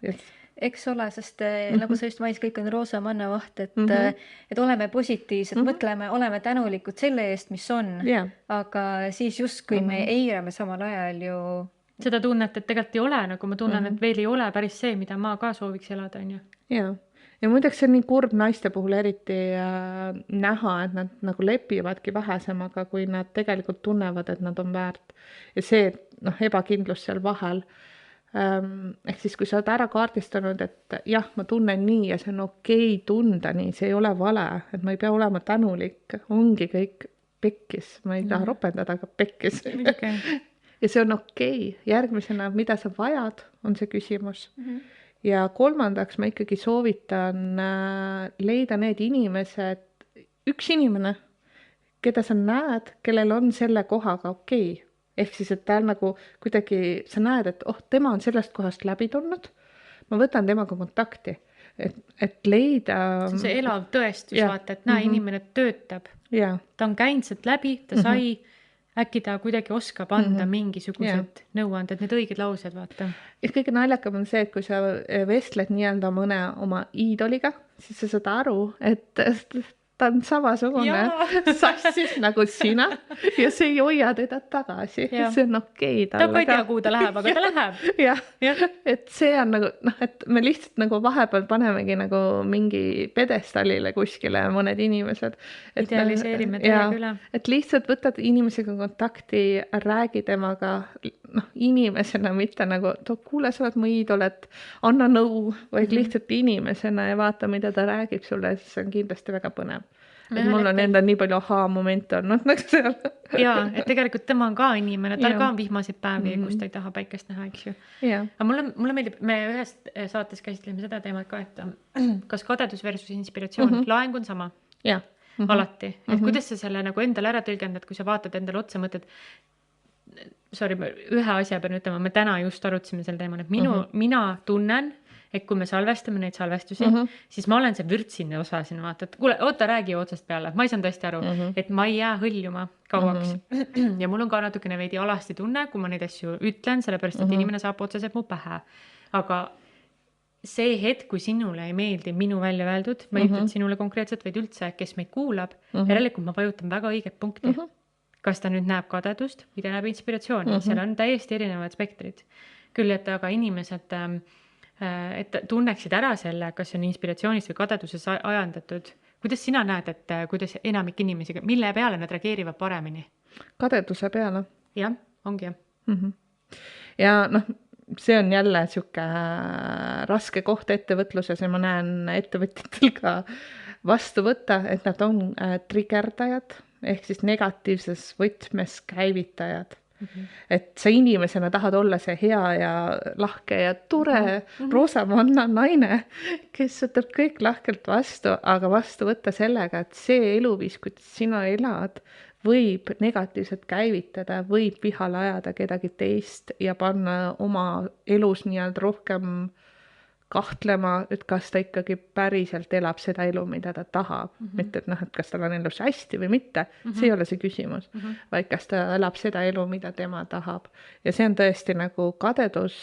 Eks ole, sest nagu sa just mainis, kõik on roosa mannavaht, et oleme positiivsed, mõtleme, oleme tänulikud selle eest, mis on, aga siis justkui me eirame samal ajal ju... Seda tunnet, et tegelikult ei ole, nagu ma tunnen, et veel ei ole päris see, mida ma ka sooviks elada, on ju. Ja muideks see on nii kurb naiste puhul eriti näha, et nad nagu lepivadki vähesemaga, kui nad tegelikult tunnevad, et nad on väärt. Ja see ebakindlus seal vahel, ehk siis kui sa oled ära kaardistanud, et jah, ma tunnen nii ja see on okei tunda nii, see ei ole vale, et ma ei pea olema tänulik, ongi kõik pekkis, ma ei taha ropendada, aga pekkis. Ja see on okei. Järgmisena, mida sa vajad, on see küsimus. Ja kolmandaks ma ikkagi soovitan leida need inimesed, üks inimene, keda sa näed, kellel on selle kohaga okei. Ehk siis, et ta on nagu kuidagi, sa näed, et tema on sellest kohast läbi tulnud, ma võtan temaga kontakti, et leida... See elav tõestus, vaata, et näe, inimene töötab. Ta on käinud sealt läbi, ta sai, äkki ta kuidagi oskab anda mingisugused nõuanded, need õiged laused, vaata. Ja kõige naljakam on see, et kui sa vestled nii-öelda mõne oma iidoliga, siis sa saad aru, et ta on samasugune sassis nagu sina ja see ei hoia teda tagasi. See on okei. Ta ei tea, kuhu ta läheb, aga ta läheb. Jah, et see on nagu, et me lihtsalt nagu vahepeal panemegi nagu mingi pedestalile kuskile mõned inimesed. Idealiseerime täiega üle. Et lihtsalt võtad inimesega kontakti, räägi temaga inimesena, mitte nagu, kuule, sa oled mu iidol, et anna nõu, vaid lihtsalt inimesena ja vaata, mida ta räägib sulle, siis on kindlasti väga põnev. Et mul on enda nii palju momente olnud nagu seal. Jaa, et tegelikult tema on ka inimene, tal ka on vihmaseid päevi, kus ta ei taha päikest näha, eks ju. Aga mulle meeldib, me ühest saates käsitleme seda teemat ka, et kas kadedus versus inspiratsioon, laeng on sama. Alati. Et kuidas sa selle nagu endale ära tõlgendad, kui sa vaatad endale otsa, mõtled, ühe asja pean ütlema, me täna just arutasime selle teemal, et mina tunnen, et kui me salvestame neid salvestusi, siis ma olen see vürtsine osa siin, vaata, et kuule, oota, räägi otsast peale, ma ei saanud hästi aru, et ma ei jää hõljuma kauaks. Ja mul on ka natukene veidi alasti tunne, kui ma neid asju ütlen, sellepärast, et inimene saab otseselt mu pähe. Aga see hetk, kui sinule ei meeldi minu välja öeldud, ma ei ütle sinule konkreetselt, vaid üldse, kes meid kuulab, järelikult ma vajutan väga õiget punkti. Kas ta nüüd näeb kadedust või ta näeb inspiratsiooni, seal on täiesti erinevad spektrid. Küll, et aga inimesed et tunneksid ära selle, kas on inspiratsioonist või kadeduses ajandatud. Kuidas sina näed, et kuidas enamik inimesi, mille peale nad reageerivad paremini? Kadeduse peale. Jah, ongi. Ja see on jälle siuke raske koht ettevõtluses ja ma näen ettevõtjatel ka vastu võtta, et nad on triggerdajad ehk siis negatiivses võtmes käivitajad. et sa inimesena tahad olla see hea ja lahke ja tore roosamanna naine, kes võtab kõik lahkelt vastu, aga vastu võtta sellega, et see eluviis, kuidas sina elad, võib negatiivselt käivitada, võib vihale ajada kedagi teist ja panna oma elus nii-öelda rohkem kahtlema, et kas ta ikkagi päriselt elab seda elu, mida ta tahab. Mitte, et et kas tal on elus hästi või mitte, see ei ole see küsimus, vaid kas ta elab seda elu, mida tema tahab. Ja see on tõesti nagu kadedus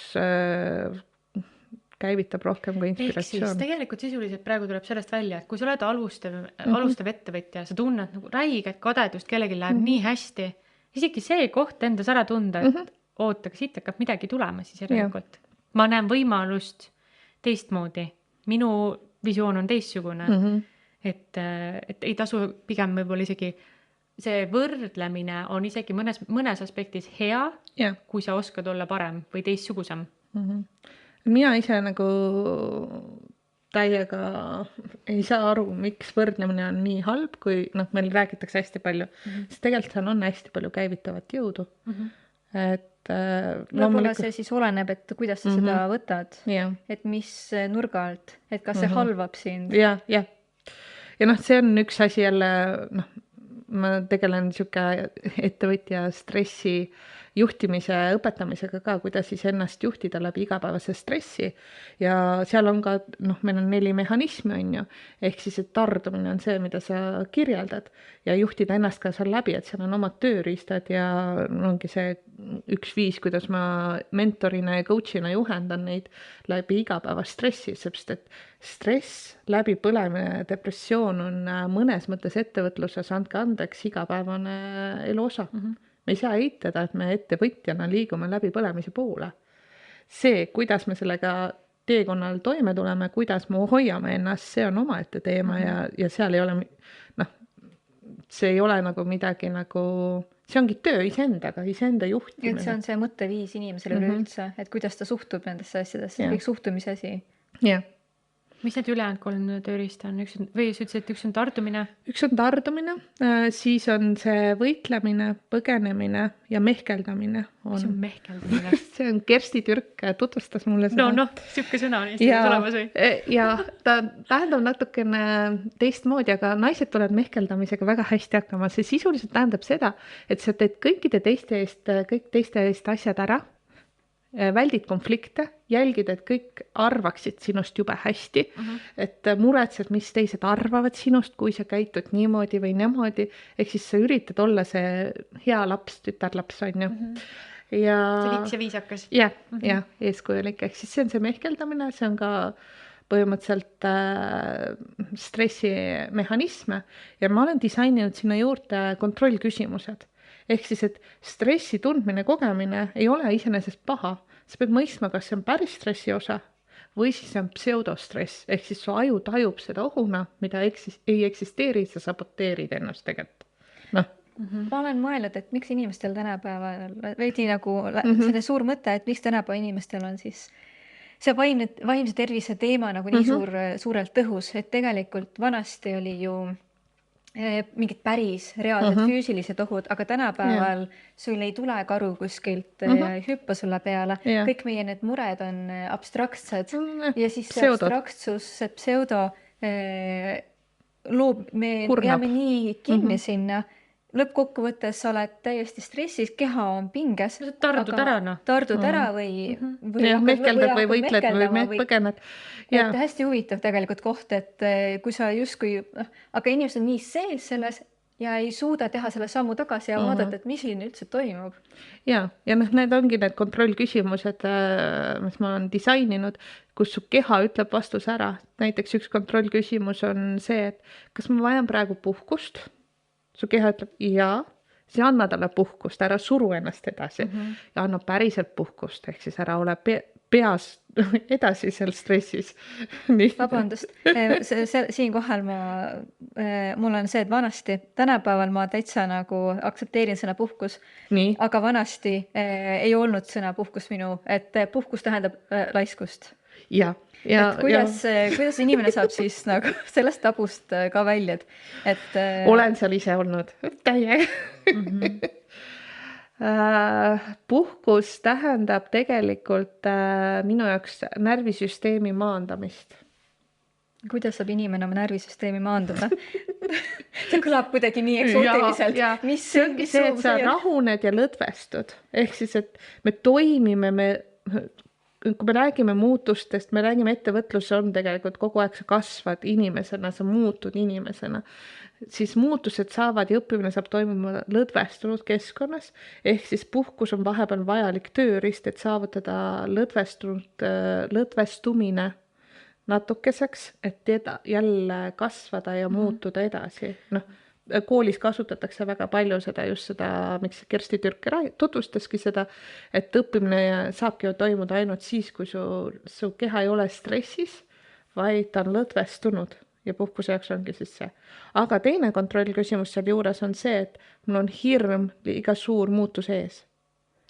käivitab rohkem kui inspiratsioon. Ehk siis tegelikult sisuliselt praegu tuleb sellest välja, et kui sa oled alustav ettevõtja, sa tunned nagu räiget kadedust, kellegi läheb nii hästi, isegi see koht endas ära tunda, et oota, kas siit hakkab midagi tulema siis järelikult. Ma näen võimalust teistmoodi. Minu visioon on teistsugune. Et ei tasu pigem võib-olla isegi see võrdlemine on isegi mõnes aspektis hea, kui sa oskad olla parem või teistsugusem. Mina ise nagu täiega ei saa aru, miks võrdlemine on nii halb, kui meil räägitakse hästi palju. Sest tegelikult seal on hästi palju käivitavat jõudu. Et võib-olla see siis oleneb, et kuidas sa seda võtad, et mis nurga alt, et kas see halvab sind. Ja see on üks asi jälle, ma tegelen ettevõtja stressi juhtimise õpetamisega ka, kuidas siis ennast juhtida läbi igapäevase stressi ja seal on ka, meil on 4 mehhanismi on ju, ehk siis, et tardumine on see, mida sa kirjeldad ja juhtida ennast ka seal läbi, et seal on omad tööriistad ja ongi see üks viis, kuidas ma mentorina ja coachina juhendan neid läbi igapäevast stressi, sest et stress, läbipõlemine, depressioon on mõnes mõttes ettevõtluses, andke andeks, igapäevane elu osa. Me ei saa eitada, et me ettevõtjana liigume läbipõlemise poole. See, kuidas me sellega teekonnal toime tuleme, kuidas me hoiame ennast, see on omaette teema ja seal ei ole, see ei ole nagu midagi nagu, see ongi töö iseendaga, iseenda juhtimine. Et see on see mõtteviis inimesele üleüldse, et kuidas ta suhtub nendesse asjadesse, kõik suhtumise asi. Jah. Mis need ülejäänud 3 tööriista on? Või sa ütlesid, et üks on tardumine? Üks on tardumine, siis on see võitlemine, põgenemine ja mehkeldamine. Mis on mehkeldamine? See on Kersti Türk tutvustas mulle seda. Siuke sõna on Eestis olemas või? Ja ta tähendab natukene teistmoodi, aga naised tulevad mehkeldamisega väga hästi hakkama. See sisuliselt tähendab seda, et sa teed kõik teiste eest asjad ära, väldid konflikte, jälgid, et kõik arvaksid sinust jube hästi, et muretsed, mis teised arvavad sinust, kui sa käitud niimoodi või niimoodi, ehk siis sa üritad olla see hea laps, tütarlaps on ju. Ja see liks ja viisakas. Ja, eeskujulik, ehk siis see on see mehkeldamine, see on ka põhimõtteliselt stressimehhanisme ja ma olen disaininud sinna juurde kontrollküsimused. Ehk siis, et stressi tundmine, kogemine ei ole iseenesest paha. Sa pead mõistma, kas see on päris stressi osa või siis see on pseudostress. Ehk siis su aju tajub seda ohuna, mida ei eksisteeri, sa saboteerid ennast tegelikult. Ma olen mõelnud, et miks inimestel tänapäeval veidi nagu selle suur mõte, et miks tänapäeva inimestel on siis see vaimse tervise teema nagu nii suurelt tõhus, et tegelikult vanasti oli ju mingid päris reaalsed füüsilised ohud, aga tänapäeval sul ei tule karu kuskilt hüppa sulle peale. Kõik meie need mured on abstraktsed ja siis see abstraktsus, see pseudo loob, me jääme nii kinni sinna. Lõppkokkuvõttes sa oled täiesti stressis, keha on pinges. Tardud ära, Tardud ära või mehkeldad või võitled või põgened. Et hästi huvitav tegelikult koht, et kui sa justkui, aga inimesed on nii sees selles ja ei suuda teha selle sammu tagasi ja vaadata, et mis siin üldse toimub. Ja need ongi need kontrollküsimused, mis ma olen disaininud, kus su keha ütleb vastuse ära. Näiteks üks kontrollküsimus on see, et kas ma vajan praegu puhkust? Su keha ütleb jaa, siis anna talle puhkust, ära suru ennast edasi ja anna päriselt puhkust, ehk siis ära ole peas edasi seal stressis. Vabandust, siinkohal mul on see, et vanasti, tänapäeval ma täitsa nagu aktsepteerin sõna puhkus, aga vanasti ei olnud sõna puhkus minu, et puhkus tähendab laiskust. Kuidas inimene saab siis nagu sellest tabust ka välja, et olen seal ise olnud täie. Puhkus tähendab tegelikult minu jaoks närvisüsteemi maandamist. Kuidas saab inimene oma närvisüsteemi maandada? See kõlab kuidagi nii eksootiliselt. Mis see ongi see, et sa rahuned ja lõdvestud. Ehk siis, et me toimime, kui me räägime muutustest, me räägime ettevõtlus on tegelikult kogu aeg sa kasvad inimesena, sa muutud inimesena. Siis muutused saavad ja õppimine saab toimuma lõdvestunud keskkonnas. Ehk siis puhkus on vahepeal vajalik tööriist, et saavutada lõdvestumine natukeseks, et jälle kasvada ja muutuda edasi. Koolis kasutatakse väga palju just seda, miks Kersti Türk tutvustaski seda, et õppimine saabki ju toimuda ainult siis, kui su keha ei ole stressis, vaid ta on lõdvestunud ja puhkuse jaoks ongi siis see. Aga teine kontrollküsimus seal juures on see, et mul on hirm iga suur muutus ees.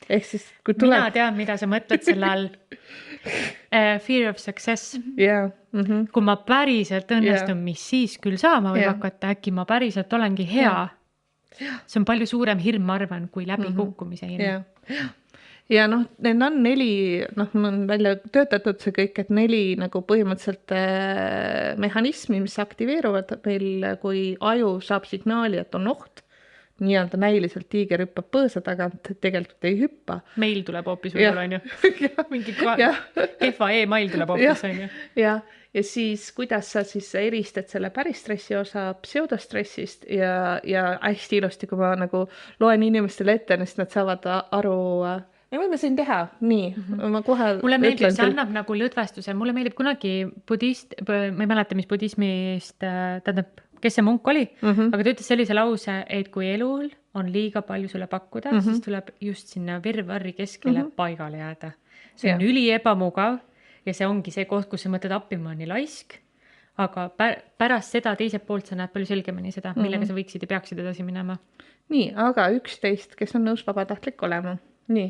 Ehk siis, kui tuleb... Mina tean, mida sa mõtled selle all. Fear of success. Yeah. Kui ma päriselt õnnestun, mis siis küll saama võib hakata, äkki ma päriselt olengi hea. See on palju suurem hirm, ma arvan, kui läbi kukkumise hirm. Ja need on 4, mul on välja töötatud see kõik, et 4 nagu põhimõtteliselt mehhanismi, mis aktiveeruvad meil, kui aju saab signaali, et on oht. Nii-öelda näiliselt tiiger hüppab põõsa tagant, tegelikult ei hüppa. Meil tuleb hoopis võib-olla, on ju. Mingi kehva e-mail tuleb hoopis, on ju. Ja siis, kuidas sa siis eristad selle päris stressi osa pseudostressist ja hästi ilusti, kui ma nagu loen inimestele ette, siis nad saavad aru, me võime siin teha, nii, ma kohe mulle meeldib, see annab nagu lõdvestuse, mulle meeldib kunagi ma ei mäleta, mis budismist, tähendab, kes see munk oli, aga ta ütles sellise lause, et kui elul on liiga palju sulle pakkuda, siis tuleb just sinna virvarri keskele paigale jääda. See on üli ebamugav ja see ongi see koht, kus sa mõtled appi, ma on nii laisk, aga pärast seda teiselt poolt sa näed palju selgemini seda, millega sa võiksid ja peaksid edasi minema. Nii, aga 11, kes on nõus vabatahtlik olema. Nii,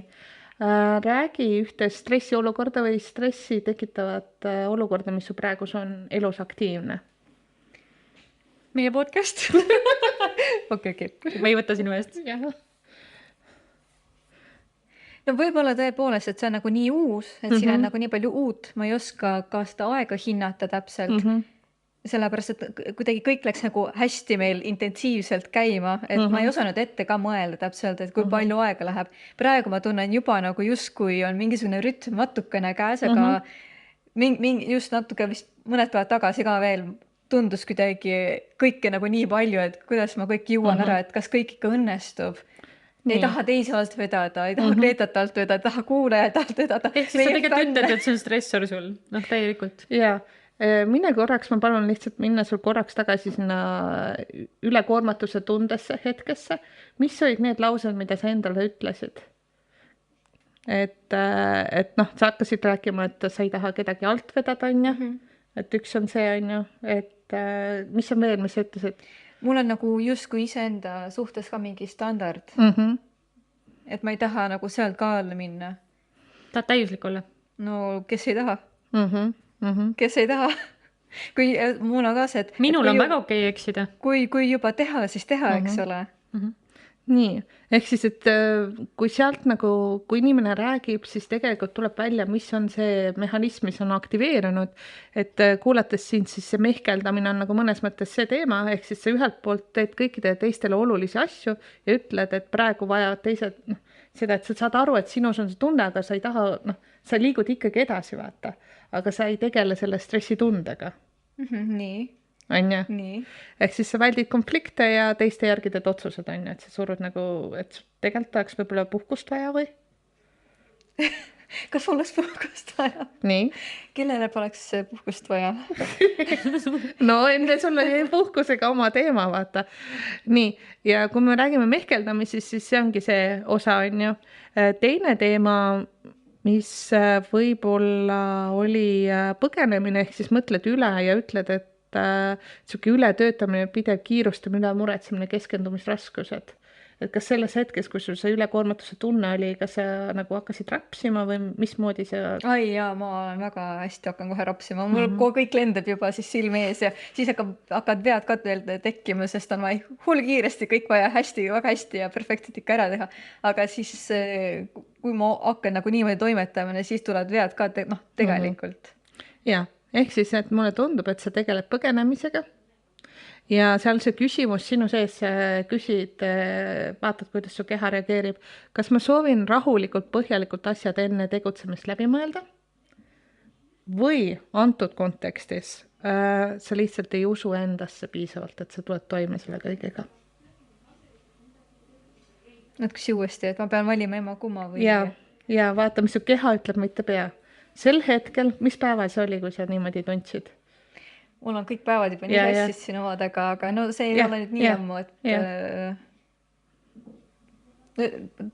räägi ühte stressiolukorda või stressi tekitavat olukorda, mis su praegus on elus aktiivne. Meie podcast. Okei. Ma ei võta sinu eest. No võib-olla tõepoolest, et see on nagu nii uus, et siin on nagu nii palju uut, ma ei oska ka seda aega hinnata täpselt, sellepärast, et kuidagi kõik läks nagu hästi meil intensiivselt käima, et ma ei osanud ette ka mõelda täpselt, et kui palju aega läheb. Praegu ma tunnen juba nagu justkui on mingisugune rütm natukene käes, aga just natuke vist mõned päevad tagasi ka veel tundus kuidagi kõike nagu nii palju, et kuidas ma kõik jõuan ära, et kas kõik ikka õnnestub. Ei taha teisi alt vedada, ei taha Greetat alt vedada, ei taha kuulajat alt vedada. Ehk siis sa tegelikult ütled, et see on stressor sul, täielikult. Jaa, mine korraks, ma palun lihtsalt minna sul korraks tagasi sinna ülekoormatuse tundesse hetkesse. Mis olid need laused, mida sa endale ütlesid? Et sa hakkasid rääkima, et sa ei taha kedagi alt vedada, on ju. Et üks on see, on ju, et mis on veel, mis sa ütlesid? Mul on nagu justkui iseenda suhtes ka mingi standard. Et ma ei taha nagu sealt ka alla minna. Tahad täiuslik olla? No, kes ei taha? Kes ei taha? Kui mul on ka see, et... Minul on väga okei eksida. Kui juba teha, siis teha, eks ole. Nii, ehk siis, et kui sealt nagu, kui inimene räägib, siis tegelikult tuleb välja, mis on see mehhanism, mis on aktiveerunud, et kuulates siin, siis see mehkeldamine on nagu mõnes mõttes see teema, ehk siis sa ühelt poolt teed kõikide teistele olulisi asju ja ütled, et praegu vajavad teised seda, et sa saad aru, et sinus on see tunne, aga sa ei taha, sa liigud ikkagi edasi, vaata, aga sa ei tegele selle stressitundega. Nii. On ju? Ehk siis sa väldid konflikte ja teiste järgi teed otsused, on ju, et sa surud nagu, et tegelikult oleks võib-olla puhkust vaja või? Kas oleks puhkust vaja? Nii. Kellele poleks puhkust vaja? No enne sul oli puhkusega oma teema, vaata. Nii, ja kui me räägime mehkeldamisest, siis see ongi see osa, on ju. Teine teema, mis võib-olla oli põgenemine, ehk siis mõtled üle ja ütled, et siuke ületöötamine, pidev kiirustamine, üle muretsemine, keskendumisraskused. et kas selles hetkes, kus sul see ülekoormatuse tunne oli, kas sa nagu hakkasid räpsima või mismoodi see... Ai jaa, ma olen väga hästi hakkan kohe rapsima, mul kõik lendab juba siis silme ees ja siis hakkad vead ka veel tekkima, sest on vaja hull kiiresti kõik vaja hästi, väga hästi ja perfektselt ikka ära teha. Aga siis, kui ma hakkan nagu niimoodi toimetamine, siis tulevad vead ka tegelikult. Ja, ehk siis, et mulle tundub, et sa tegeled põgenemisega ja seal see küsimus sinu sees küsid, vaatad, kuidas su keha reageerib. Kas ma soovin rahulikult, põhjalikult asjad enne tegutsemist läbi mõelda? Või antud kontekstis sa lihtsalt ei usu endasse piisavalt, et sa tuled toime selle kõigega? Kas uuesti, et ma pean valima ema kumma või? Ja vaata, mis su keha ütleb, mitte pea. Sel hetkel, mis päeval see oli, kui sa niimoodi tundsid? Mul on kõik päevad juba nii sassis siin omadega, aga no see ei ole nüüd nii ammu, et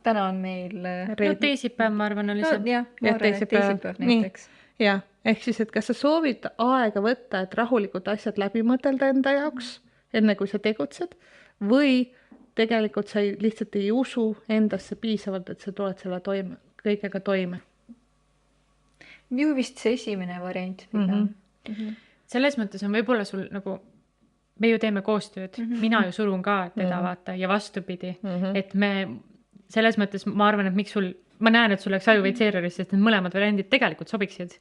täna on meil... No teisipäev, ma arvan, oli see. Jah, ma arvan, et teisipäev näiteks. Ja, ehk siis, et kas sa soovid aega võtta, et rahulikult asjad läbi mõtelda enda jaoks, enne kui sa tegutsed, või tegelikult sa lihtsalt ei usu endasse piisavalt, et sa tuled selle kõigega toime? Ju vist see esimene variant. Selles mõttes on võib-olla sul nagu, me ju teeme koostööd, mina ju surun ka teda vaata ja vastupidi, et me selles mõttes ma arvan, et miks sul, ma näen, et sul oleks aju veits errorist, sest need mõlemad variandid tegelikult sobiksid,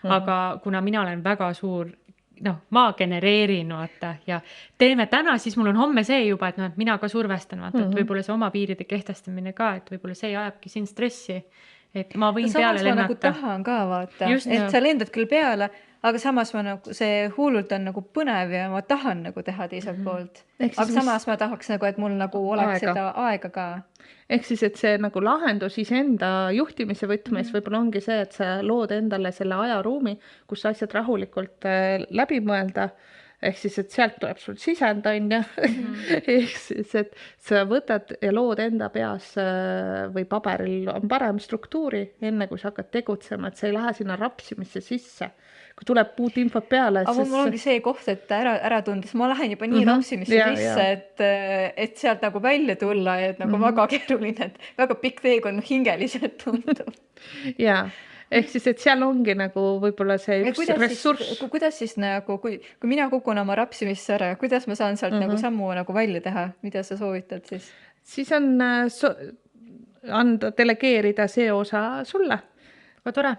aga kuna mina olen väga suur, ma genereerin vaata ja teeme täna, siis mul on homme see juba, et mina ka survestan vaata, et võib-olla see oma piiride kehtestamine ka, et võib-olla see ajabki siin stressi, et ma võin peale lennata. Samas ma nagu tahan ka vaata, et sa lendad küll peale, aga samas ma nagu see hullult on nagu põnev ja ma tahan nagu teha teiselt poolt. Aga samas ma tahaks nagu, et mul nagu oleks seda aega ka. Ehk siis, et see nagu lahendus iseenda juhtimise võtmes võib-olla ongi see, et sa lood endale selle ajaruumi, kus sa asjad rahulikult läbi mõelda. Ehk siis, et sealt tuleb sul sisend, on ja. Ehk siis, et sa võtad ja lood enda peas või paberil on parem struktuuri, enne kui sa hakkad tegutsema, et sa ei lähe sinna rapsimisse sisse. Kui tuleb uut infot peale. Aga mul ongi see koht, et ära tundes, ma lähen juba nii rapsimisse sisse, et sealt nagu välja tulla, et nagu väga keeruline, et väga pikk teekond hingeliselt tundub. Jaa. Ehk siis, et seal ongi nagu võib-olla see üks ressurss. Kuidas siis nagu, kui mina kukun oma rapsimisse ära, kuidas ma saan sealt nagu sammu nagu välja teha? Mida sa soovitad siis? Siis on anda, delegeerida see osa sulle. Aga tore.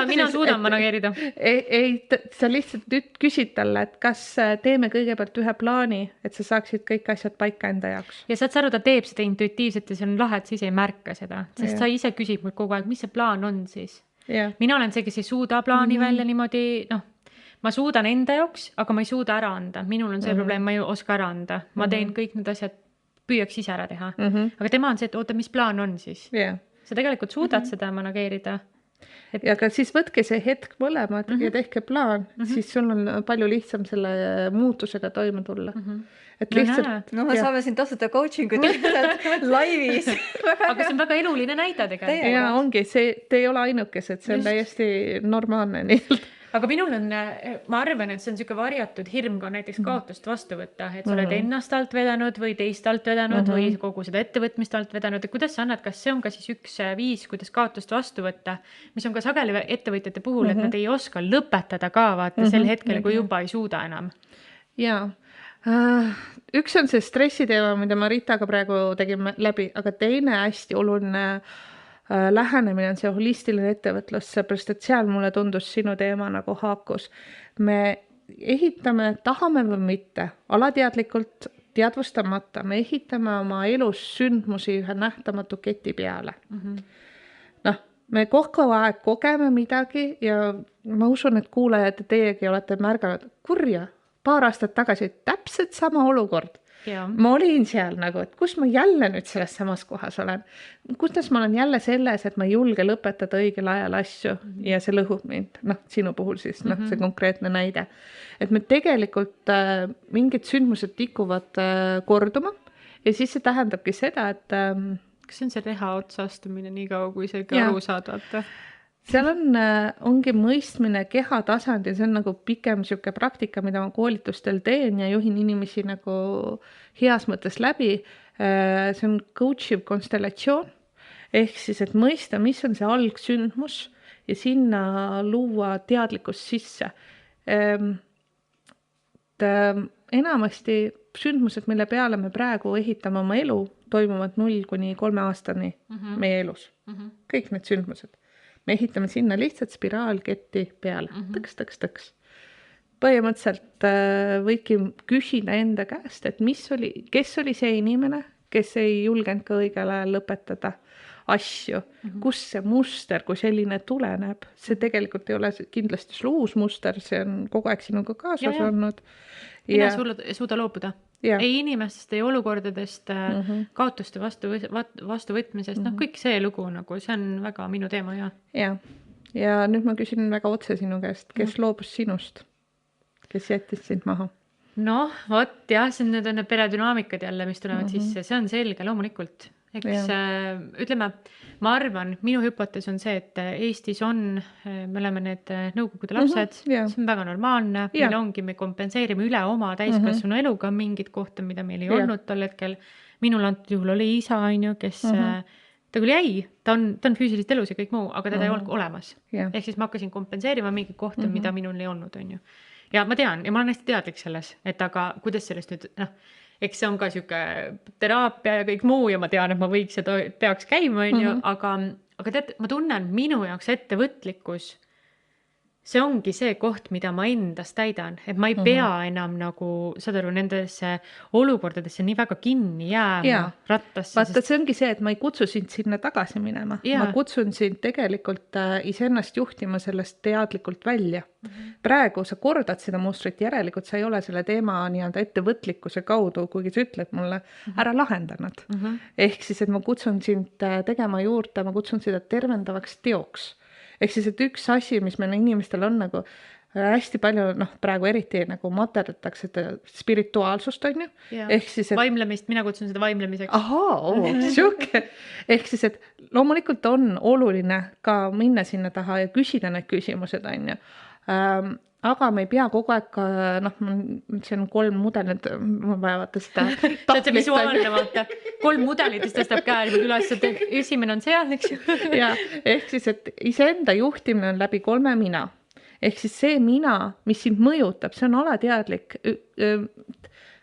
Mina suudan manageerida. Ei, sa lihtsalt küsid talle, et kas teeme kõigepealt ühe plaani, et sa saaksid kõik asjad paika enda jaoks. Ja saad sa aru, ta teeb seda intuitiivselt ja see on lahe, et siis ei märka seda. Sest sa ise küsid mul kogu aeg, mis see plaan on siis. Mina olen see, kes ei suuda plaani välja niimoodi, ma suudan enda jaoks, aga ma ei suuda ära anda. Minul on see probleem, ma ei oska ära anda. Ma teen kõik need asjad, püüaks ise ära teha. Aga tema on see, et oota, mis plaan on siis. Sa tegelikult suudad seda manageerida. Ja aga siis võtke see hetk mõlemad ja tehke plaan, siis sul on palju lihtsam selle muutusega toime tulla. Et lihtsalt, me saame siin tasuta coachingut laivis. Aga see on väga eluline näide tegelikult. Ja ongi, te ei ole ainukesed, see on täiesti normaalne nii. Aga minul on, ma arvan, et see on selline varjatud hirm ka näiteks kaotust vastu võtta, et sa oled ennast alt vedanud või teist alt vedanud või kogu seda ettevõtmist alt vedanud. Et kuidas sa annad, kas see on ka siis üks viis, kuidas kaotust vastu võtta, mis on ka sageli ettevõtjate puhul, et nad ei oska lõpetada ka vaata sel hetkel, kui juba ei suuda enam. Jaa. Üks on see stressiteema, mida ma Ritaga praegu tegime läbi, aga teine hästi oluline lähenemine on see holistiline ettevõtlus, seepärast, et seal mulle tundus sinu teema nagu haakus. Me ehitame, tahame või mitte, alateadlikult teadvustamata, me ehitame oma elus sündmusi ühe nähtamatu keti peale. Me kogu aeg kogeme midagi ja ma usun, et kuulajad ja teiegi olete märganud kurja, paar aastat tagasi täpselt sama olukord. Ma olin seal nagu, et kus ma jälle nüüd selles samas kohas olen. Kuidas ma olen jälle selles, et ma ei julge lõpetada õigel ajal asju ja see lõhub mind. Sinu puhul siis, see konkreetne näide. Et me tegelikult mingid sündmused tikuvad korduma ja siis see tähendabki seda, et... Kas see on see reha otsa astumine nii kaua, kui see ka aru saad vaata? Seal ongi mõistmine keha tasandil, see on nagu pikem siuke praktika, mida ma koolitustel teen ja juhin inimesi nagu heas mõttes läbi, see on coachiv konstellatsioon, ehk siis, et mõista, mis on see algsündmus ja sinna luua teadlikkust sisse. Enamasti sündmused, mille peale me praegu ehitame oma elu, toimuvad 0-3 aastani meie elus. Kõik need sündmused. Me ehitame sinna lihtsalt spiraalketti peale. Tõks. Põhimõtteliselt võidki küsida enda käest, et kes oli see inimene, kes ei julgenud ka õigel ajal lõpetada asju, kus see muster kui selline tuleneb, see tegelikult ei ole kindlasti sul uus muster, see on kogu aeg sinuga kaasas olnud. Mine suuda loobuda. Ei inimestest, ei olukordadest, kaotuste vastuvõtmisest, kõik see lugu, see on väga minu teema. Ja nüüd ma küsin väga otse sinu käest, kes loobus sinust, kes jättis sind maha? See on need peredünaamikad jälle, mis tulevad sisse, see on selge, loomulikult. Ütleme, ma arvan, minu hüpotees on see, et Eestis me oleme need nõukogude lapsed, see on väga normaalne, me kompenseerime üle oma täiskasvanu eluga mingid kohta, mida meil ei olnud tol hetkel. Minul antud juhul oli isa, kes ta küll jäi, ta on füüsilist elus ja kõik muu, aga teda ei olnud olemas. Ehk siis ma hakkasin kompenseerima mingi kohta, mida minul ei olnud, Ja ma tean, ja ma olen hästi teadlik selles, et aga kuidas sellest nüüd, eks see on ka siuke teraapia ja kõik muu ja ma tean, et ma võiks ja peaks käima, aga tead, ma tunnen minu jaoks ettevõtlikkus, see ongi see koht, mida ma endast täidan, et ma ei pea enam saad aru, nendesse olukordadesse nii väga kinni jääma rattasse. Vaata, see ongi see, et ma ei kutsu sind sinna tagasi minema. Ma kutsun sind tegelikult iseennast juhtima sellest teadlikult välja. Praegu sa kordad seda mustrit, järelikult sa ei ole selle teema ettevõtlikkuse kaudu, kuigi sa ütled mulle, ära lahendanud. Ehk siis, et ma kutsun sind tegema juurde, ma kutsun seda tervendavaks teoks. Ehk siis, et üks asi, mis meil inimestel on hästi palju, praegu eriti materdatakse spirituaalsust, on ju. Ehk siis, et vaimlemist, mina kutsun seda vaimlemiseks. Siuke. Ehk siis, et loomulikult on oluline ka minna sinna taha ja küsida need küsimused, on ju. Aga me ei pea kogu aeg, see on 3 mudelit, ma vaja vaata seda. See visuaalne vaata, 3 mudelitest tõstab käe üles, et esimene on seal, eks ju. Ehk siis, et iseenda juhtimine on läbi 3 mina. Ehk siis see mina, mis sind mõjutab, see on alateadlik.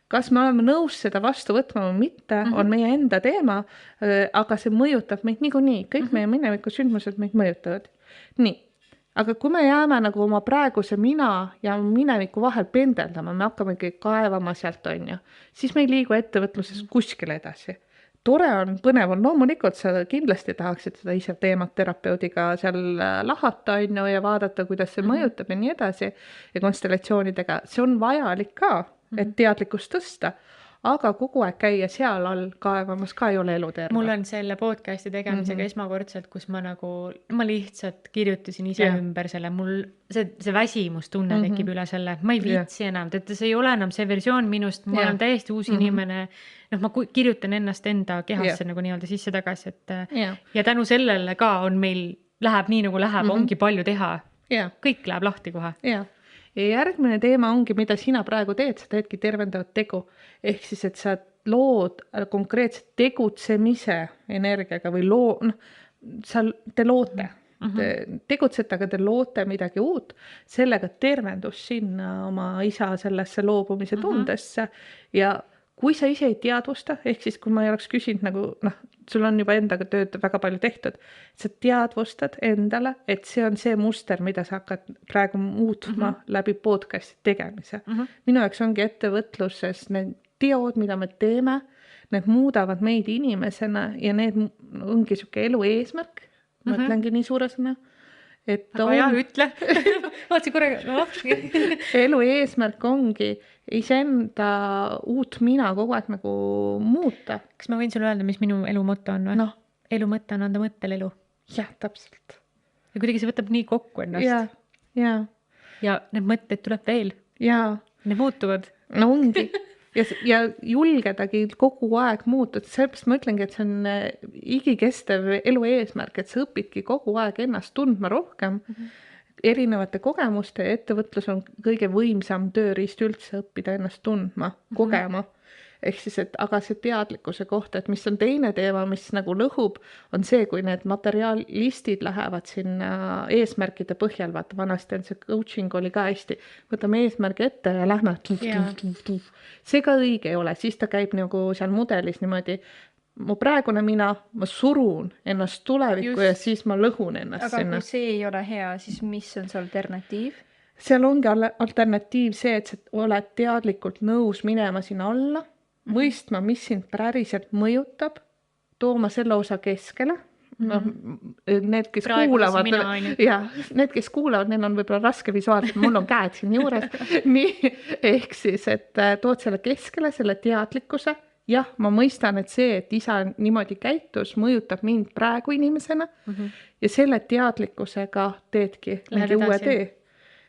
Kas me oleme nõus seda vastu võtma või mitte, on meie enda teema, aga see mõjutab meid niikuinii. Kõik meie mineviku sündmused meid mõjutavad. Nii. Aga kui me jääme oma praeguse mina ja mineviku vahel pendeldama, me hakkamegi kaevama sealt, on ju, siis me ei liigu ettevõtluses kuskile edasi. Tore on, põnev on, loomulikult sa kindlasti tahaksid seda ise teemat terapeudiga seal lahata, on ju, ja vaadata, kuidas see mõjutab ja nii edasi. Ja konstellatsioonidega, see on vajalik ka, et teadlikkust tõsta. Aga kogu aeg käia seal all kaevamas ka ei ole elu terve. Mul on selle podcasti tegemisega esmakordselt, kus ma lihtsalt kirjutasin ise ümber selle, mul see väsimustunne tekib üle selle, ma ei viitsi enam, see ei ole enam see versioon minust, ma olen täiesti uus inimene, ma kirjutan ennast enda kehasse nii-öelda sisse tagasi, ja tänu sellele ka on meil, läheb nii nagu läheb, ongi palju teha, kõik läheb lahti kohe. Ja järgmine teema ongi, mida sina praegu teed, sa teedki tervendavat tegu. Ehk siis, et sa lood konkreetselt tegutsemise energiaga või te loote. Te tegutsete, aga te loote midagi uut, sellega tervendus sinna oma isa sellesse loobumise tundesse ja kui sa ise ei teadvusta, ehk siis kui ma ei oleks küsinud sul on juba endaga tööd väga palju tehtud, sa teadvustad endale, et see on see muster, mida sa hakkad praegu muutma läbi podcasti tegemise. Minu jaoks ongi ettevõtluses need teod, mida me teeme, need muudavad meid inimesena ja need ongi siuke elu eesmärk, ma ütlengi nii suure sõna. Aga ütle. Vaatsi korraga. Elu eesmärk ongi iseenda uut mina kogu aeg muuta. Kas ma võin sulle öelda, mis minu elu mõte on? Elu mõte on anda mõttel elu. Jah, täpselt. Ja kuidagi see võtab nii kokku ennast. Ja need mõtted tuleb veel. Need muutuvad. No ongi. Ja julgedagi kogu aeg muutud. Sellepärast ma ütlengi, et see on igikestev elu eesmärk, et sa õpidki kogu aeg ennast tundma rohkem. Erinevate kogemuste ja ettevõtlus on kõige võimsam tööriist üldse õppida ennast tundma, kogema. ehk siis, et aga see teadlikkuse kohta, et mis on teine teema, mis nagu lõhub, on see, kui need materialistid lähevad sinna eesmärkide põhjal, vaata vanasti on see coaching oli ka hästi, võtame eesmärgi ette ja lähme. See ka õige ei ole, siis ta käib nagu seal mudelis niimoodi, mu praegune mina, ma surun ennast tulevikku ja siis ma lõhun ennast aga sinna. kui see ei ole hea, siis mis on see alternatiiv? Seal ongi alternatiiv see, et sa oled teadlikult nõus minema sinna alla, mõistma, mis sind päriselt mõjutab, tooma selle osa keskele. Need, kes kuulavad, need, kes kuulavad, neil on võib-olla raske visuaalselt, mul on käed siin juures. Nii, ehk siis, et tood selle keskele, selle teadlikkuse. Jah, ma mõistan, et see, et isa niimoodi käitus, mõjutab mind praegu inimesena ja selle teadlikkusega teedki mingi uue tee.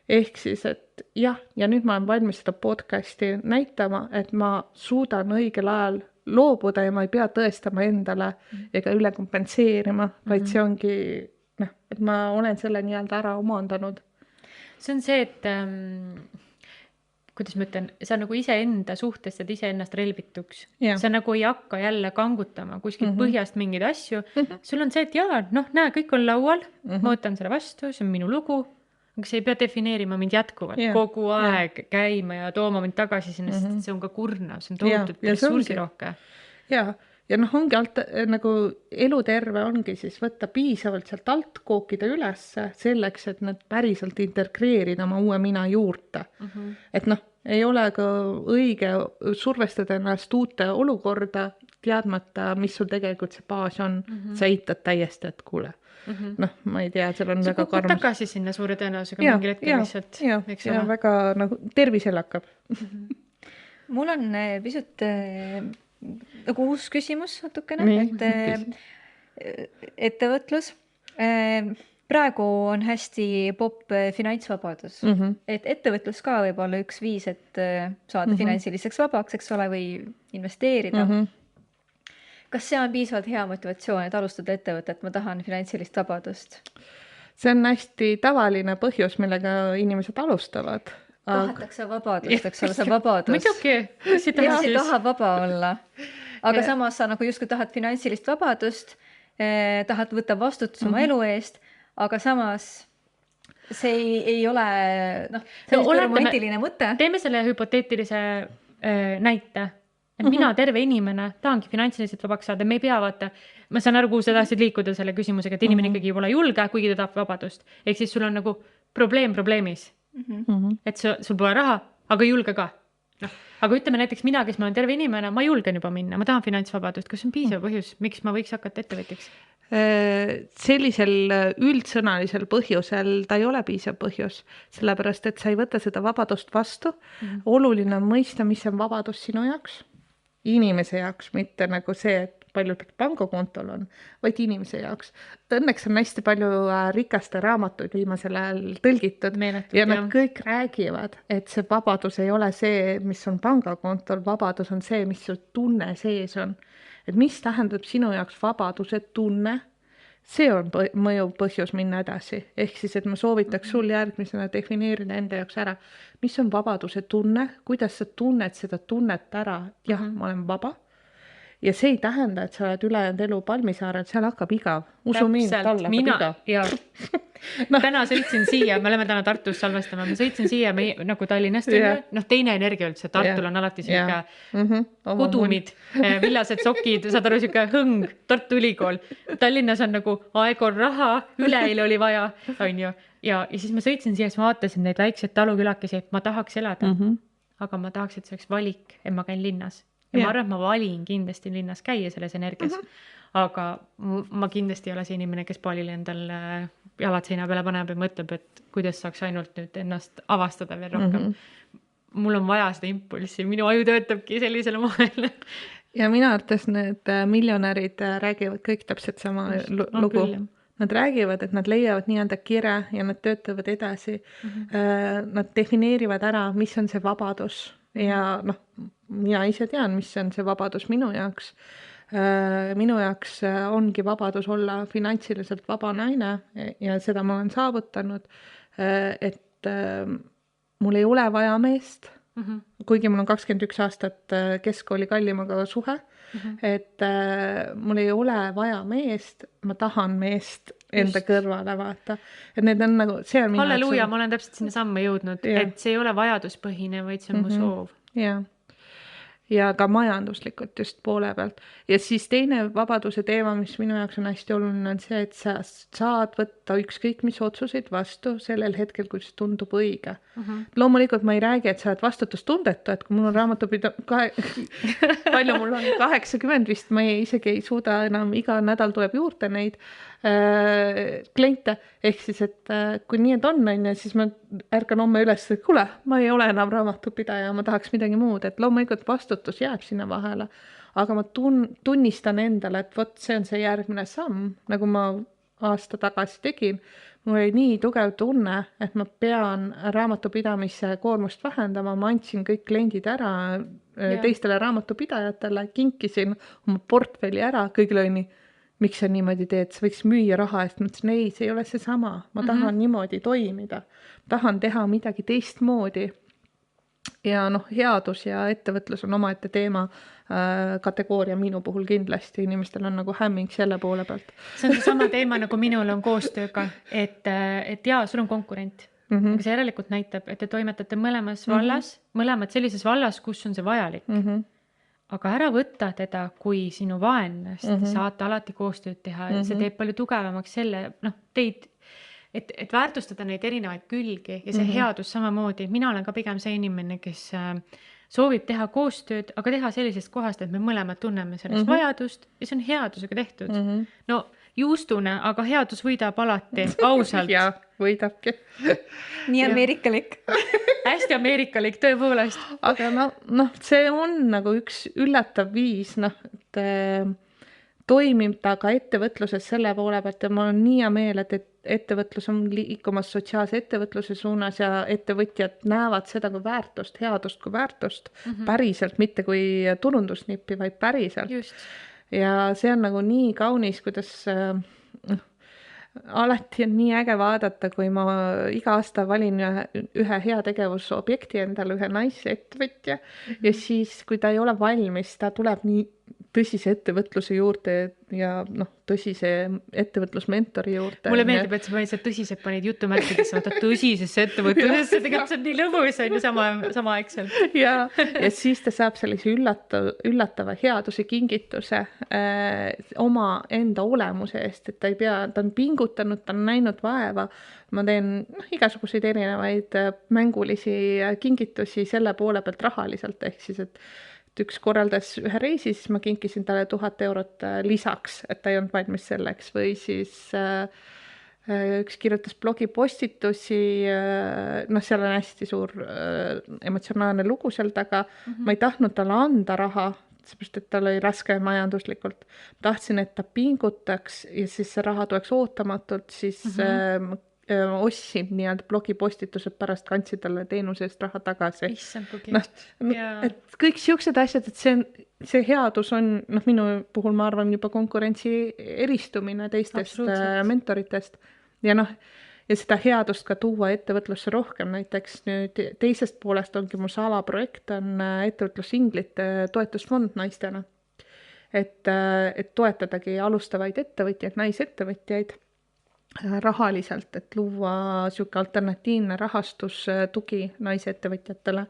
Ehk siis, et jah, ja nüüd ma olen valmis seda podcasti näitama, et ma suudan õigel ajal loobuda ja ma ei pea tõestama endale ega üle kompenseerima, vaid see ongi, et ma olen selle nii-öelda ära omandanud. See on see, et kuidas ma ütlen, sa nagu iseenda suhtes saad iseennast relvituks. Sa nagu ei hakka jälle kangutama kuskilt põhjast mingeid asju. Sul on see, et näe, kõik on laual, ma võtan selle vastu, see on minu lugu. Aga sa ei pea defineerima mind jätkuvalt kogu aeg käima ja tooma mind tagasi sinna, sest see on ka kurnav, see on tohutult ressursirohke. Ja ongi nagu eluterve ongi siis võtta piisavalt sealt alt, kookida üles selleks, et nad päriselt integreerida oma uue mina juurde. Et ei ole ka õige survestada ennast uute olukorda, teadmata, mis sul tegelikult see baas on. Sa eitad täiesti, et kuule. Ma ei tea, seal on väga karmus. Sa tagasi sinna suure tõenäosusega mingil hetkel lihtsalt. Ja väga nagu tervisel hakkab. Mul on pisut nagu uus küsimus natukene, et ettevõtlus. Praegu on hästi popp finantsvabadus, et ettevõtlus ka võib olla üks viis, et saada finantsiliseks vabaks, eks ole, või investeerida. Kas see on piisavalt hea motivatsioon, et alustada ettevõtet, ma tahan finantsilist vabadust? See on hästi tavaline põhjus, millega inimesed alustavad. Tahetakse vabadust, eks ole, see vabadus. Muidugi, kes ei taha vaba olla. Aga samas sa nagu justkui tahad finantsilist vabadust, tahad võtta vastutus oma elu eest, aga samas see ei ole see on romantiline mõte. Teeme selle hüpoteetilise näite. Et mina terve inimene tahangi finantsiliselt vabaks saada, me ei pea vaata, ma saan aru, kuhu sa tahtsid liikuda selle küsimusega, et inimene ikkagi pole julge, kuigi ta tahab vabadust. Ehk siis sul on nagu probleem probleemis. Et sul pole raha, aga julge ka. Aga ütleme näiteks mina, kes ma olen terve inimene, ma julgen juba minna, ma tahan finantsvabadust. Kas on piisav põhjus, miks ma võiks hakata ettevõtjaks? Sellisel üldsõnalisel põhjusel ta ei ole piisav põhjus, sellepärast, et sa ei võta seda vabadust vastu. Oluline on mõista, mis on vabadus sinu jaoks. Inimese jaoks, mitte nagu see, et palju pangakontol on, vaid inimese jaoks. Õnneks on hästi palju rikaste raamatuid viimasel ajal tõlgitud ja nad kõik räägivad, et see vabadus ei ole see, mis on pangakontol, vabadus on see, mis sul tunne sees on. Et mis tähendab sinu jaoks vabaduse tunne, see on mõjuv põhjus minna edasi. Ehk siis, et ma soovitaks sul järgmisena defineerida enda jaoks ära, mis on vabaduse tunne, kuidas sa tunned seda tunnet ära, jah, ma olen vaba. Ja see ei tähenda, et sa oled ülejäänud elu Palmisaarel, seal hakkab igav. Usu mind, tal hakkab igav. Täna sõitsin siia, me oleme täna Tartus salvestama, ma sõitsin siia nagu Tallinnast, teine energia üldse, Tartul on alati selline kodumid, villased sokid, saad aru, selline hõng, Tartu Ülikool. Tallinnas on nagu aeg on raha, üleeile oli vaja, on ju. Ja siis ma sõitsin siia, siis ma vaatasin neid väikseid talukülakesi, ma tahaks elada, aga ma tahaks, et see oleks valik, et ma käin linnas. Ja ma arvan, et ma valin kindlasti linnas käia selles energias, aga ma kindlasti ei ole see inimene, kes paalil endal jalad seina peale paneb ja mõtleb, et kuidas saaks ainult nüüd ennast avastada veel rohkem. Mul on vaja seda impulssi, minu aju töötabki sellisele moel. Ja minu arvates need miljonärid räägivad kõik täpselt sama lugu. Nad räägivad, et nad leiavad nii-öelda kire ja nad töötavad edasi. Nad defineerivad ära, mis on see vabadus ja mina ise tean, mis on see vabadus minu jaoks. Minu jaoks ongi vabadus olla finantsiliselt vaba naine ja seda ma olen saavutanud, et mul ei ole vaja meest, kuigi mul on 21 aastat keskkooli kallimaga suhe, et mul ei ole vaja meest, ma tahan meest enda kõrvale, vaata. Et need on nagu, see on halleluuja, ma olen täpselt sinna samme jõudnud, et see ei ole vajaduspõhine, vaid see on mu soov. Jah. Ja ka majanduslikult just poole pealt. Ja siis teine vabaduse teema, mis minu jaoks on hästi oluline, on see, et sa saad võtta ükskõik mis otsuseid vastu sellel hetkel, kui see tundub õige. Loomulikult ma ei räägi, et sa oled vastutustundetu, et kui mul on palju mul on 80 vist, ma isegi ei suuda enam, iga nädal tuleb juurde neid kliente, ehk siis, et kui nii on, siis ma ärkan homme üles, et kuule, ma ei ole enam raamatupidaja, ma tahaks midagi muud, et loomulikult vastutus jääb sinna vahele, aga ma tunnistan endale, et vot see on see järgmine samm, nagu ma aasta tagasi tegin. Mul oli nii tugev tunne, et ma pean raamatupidamise koormust vähendama, ma andsin kõik kliendid ära teistele raamatupidajatele, kinkisin oma portfelli ära, kõigil oli nii, miks sa niimoodi teed, sa võiks müüa raha eest, ma ütlesin, ei, see ei ole see sama, ma tahan niimoodi toimida, tahan teha midagi teistmoodi. Ja headus ja ettevõtlus on omaette teema kategooria minu puhul kindlasti, inimestel on nagu hämming selle poole pealt. See on sama teema, nagu minul on koostööga, et jaa, sul on konkurent, aga see järelikult näitab, et te toimetate mõlemas vallas, mõlemad sellises vallas, kus on see vajalik. Aga ära võtta teda kui sinu vaenlast, saate alati koostööd teha, see teeb palju tugevamaks selle, teid, et väärtustada neid erinevaid külgi ja see headus samamoodi. Mina olen ka pigem see inimene, kes soovib teha koostööd, aga teha sellisest kohast, et me mõlemad tunneme sellest vajadust ja see on headusega tehtud. No juustune, aga headus võidab alati, ausalt. Ja, võidabki. Nii ameerikalik. Hästi ameerikalik, tõepoolest. Aga see on nagu üks üllatav viis, et toimida ka ettevõtluses selle poole pealt ja ma olen nii hea meel, et ettevõtlus on liikumas sotsiaalse ettevõtluse suunas ja ettevõtjad näevad seda kui väärtust, headust kui väärtust, päriselt, mitte kui turundusnippi, vaid päriselt. Just. Ja see on nagu nii kaunis, kuidas alati on nii äge vaadata, kui ma iga aasta valin ühe heategevusobjekti endale, ühe naisettevõtja ja siis, kui ta ei ole valmis, ta tuleb nii tõsise ettevõtluse juurde ja tõsise ettevõtlusmentori juurde. Mulle meeldib, et sa tõsiselt panid jutumärkidesse, vaata tõsisesse ettevõtlusesse, tegelikult see on nii lõbus, on ju samaaegselt. Ja siis ta saab sellise üllatava headuse kingituse oma enda olemuse eest, et ta ei pea, ta on pingutanud, ta on näinud vaeva. Ma teen igasuguseid erinevaid mängulisi kingitusi selle poole pealt rahaliselt, ehk siis, et üks korraldas ühe reisi, siis ma kinkisin talle 1000 eurot lisaks, et ta ei olnud valmis selleks, või siis üks kirjutas blogipostitusi, seal on hästi suur emotsionaalne lugu seal taga, ma ei tahtnud talle anda raha, seepärast, et tal oli raske majanduslikult. Tahtsin, et ta pingutaks ja siis see raha tuleks ootamatult, siis ostsin nii-öelda blogipostitused, pärast kandsid talle teenuse eest raha tagasi. Et kõik siuksed asjad, et see headus on, minu puhul ma arvan juba konkurentsi eristumine teistest mentoritest ja ja seda headust ka tuua ettevõtlusse rohkem, näiteks nüüd teisest poolest ongi mu salaprojekt on ettevõtlusinglite toetusfond naistena, et toetadagi alustavaid ettevõtjaid, naisettevõtjaid rahaliselt, et luua siuke alternatiivne rahastustugi naisettevõtjatele,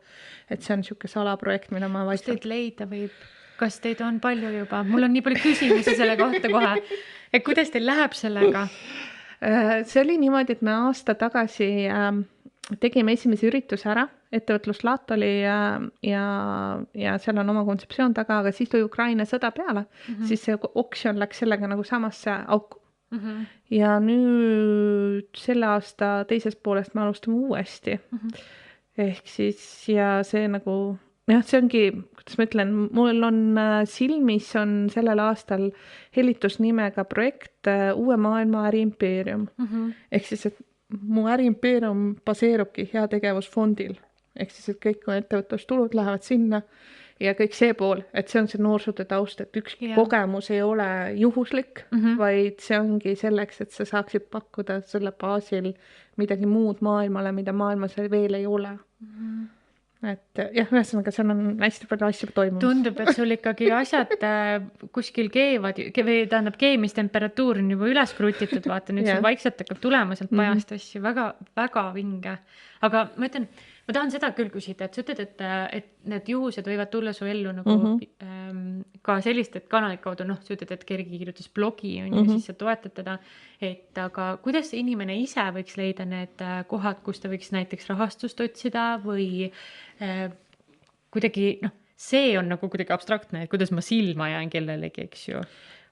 et see on siuke salaprojekt, mida ma vaikselt. Kas teid leida võib? Kas teid on palju juba? Mul on nii palju küsimusi selle kohta kohe. Et kuidas teil läheb sellega? See oli niimoodi, et me aasta tagasi tegime esimese ürituse ära, ettevõtluslaat oli ja seal on oma kontseptsioon taga, aga siis tuli Ukraina sõda peale, siis see oksjon läks sellega nagu samasse auku. Ja nüüd selle aasta teisest poolest me alustame uuesti. Ehk siis ja see nagu, see ongi, kuidas ma ütlen, mul on silmis on sellel aastal hellitusnimega projekt Uue maailma äriimpeerium. Ehk siis, et mu äriimpeerium baseerubki heategevusfondil. Ehk siis, et kõik ettevõtlustulud lähevad sinna ja kõik see pool, et see on see noorsootöö taust, et ükski kogemus ei ole juhuslik, vaid see ongi selleks, et sa saaksid pakkuda selle baasil midagi muud maailmale, mida maailmas veel ei ole. et jah, ühesõnaga seal on hästi palju asju toimumas. Tundub, et sul ikkagi asjad kuskil keevad või tähendab keemistemperatuur on juba üles krutitud, vaata nüüd sul vaikselt hakkab tulema sealt pajast asju, väga, väga vinge. Aga ma ütlen, ma tahan seda küll küsida, et sa ütled, et need juhused võivad tulla su ellu nagu ka selliste kanalid kaudu, sa ütled, et Kergi kirjutas blogi on ju, siis sa toetad teda, et aga kuidas see inimene ise võiks leida need kohad, kus ta võiks näiteks rahastust otsida või kuidagi, see on nagu kuidagi abstraktne, et kuidas ma silma jään kellelegi, eks ju.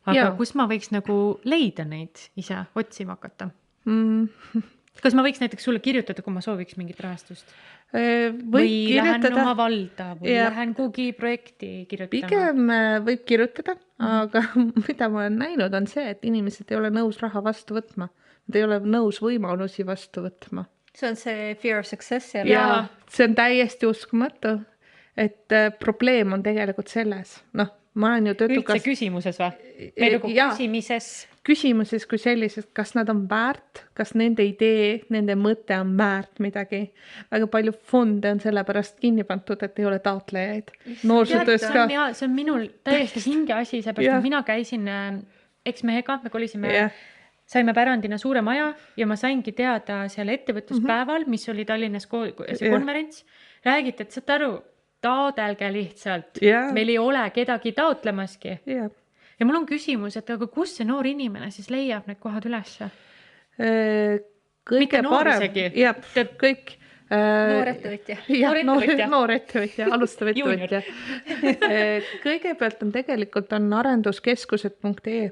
Aga kus ma võiks nagu leida neid ise otsima hakata? Kas ma võiks näiteks sulle kirjutada, kui ma sooviks mingit rahastust? Või lähen oma valda või lähen kuhugi projekti kirjutama? Pigem võib kirjutada, aga mida ma olen näinud on see, et inimesed ei ole nõus raha vastu võtma. Nad ei ole nõus võimalusi vastu võtma. See on see fear of success. Ja see on täiesti uskumatu, et probleem on tegelikult selles. Ma olen ju töötukas... Üldse küsimuses või? Küsimuses kui sellises, kas nad on väärt, kas nende idee, nende mõte on väärt midagi. Väga palju fonde on sellepärast kinni pandud, et ei ole taotlejaid. Noorsootöös ka. See on minul täiesti hinge asi, seepärast, et mina käisin eksmehega, me kolisime, saime pärandina suure maja ja ma saingi teada seal ettevõtluspäeval, mis oli Tallinnas see konverents, räägiti, et saate aru, taodelge lihtsalt. Meil ei ole kedagi taotlemaski. Ja mul on küsimus, et aga kus see noor inimene siis leiab need kohad ülesse? Kõige parem. Kõik. Noor ettevõtja. Noor ettevõtja, alustav ettevõtja. Kõigepealt on tegelikult arenduskeskused.ee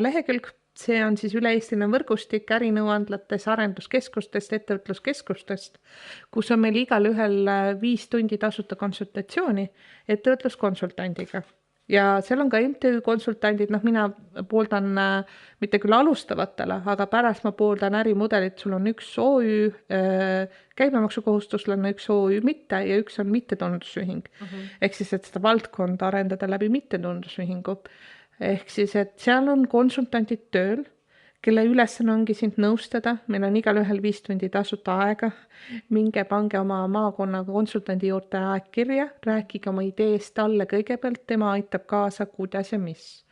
lehekülg. See on siis üle-Eestiline võrgustik ärinõuandlates, arenduskeskustest, ettevõtluskeskustest, kus on meil igal ühel 5 tundi tasuta konsultatsiooni ettevõtluskonsultandiga. Ja seal on ka MTÜ konsultandid, mina pooldan mitte küll alustavatele, aga pärast ma pooldan ärimudelit, sul on üks OÜ käibemaksukohustuslane, üks OÜ mitte ja üks on mittetulundusühing. Ehk siis, et seda valdkonda arendada läbi mittetulundusühingu. Ehk siis, et seal on konsultandid tööl, kelle ülesanne ongi sind nõustada, meil on igal ühel 5 tundi tasuta aega, minge pange oma maakonna konsultandi juurde aeg kirja, rääkige oma ideest talle kõigepealt, tema aitab kaasa, kuidas ja mis.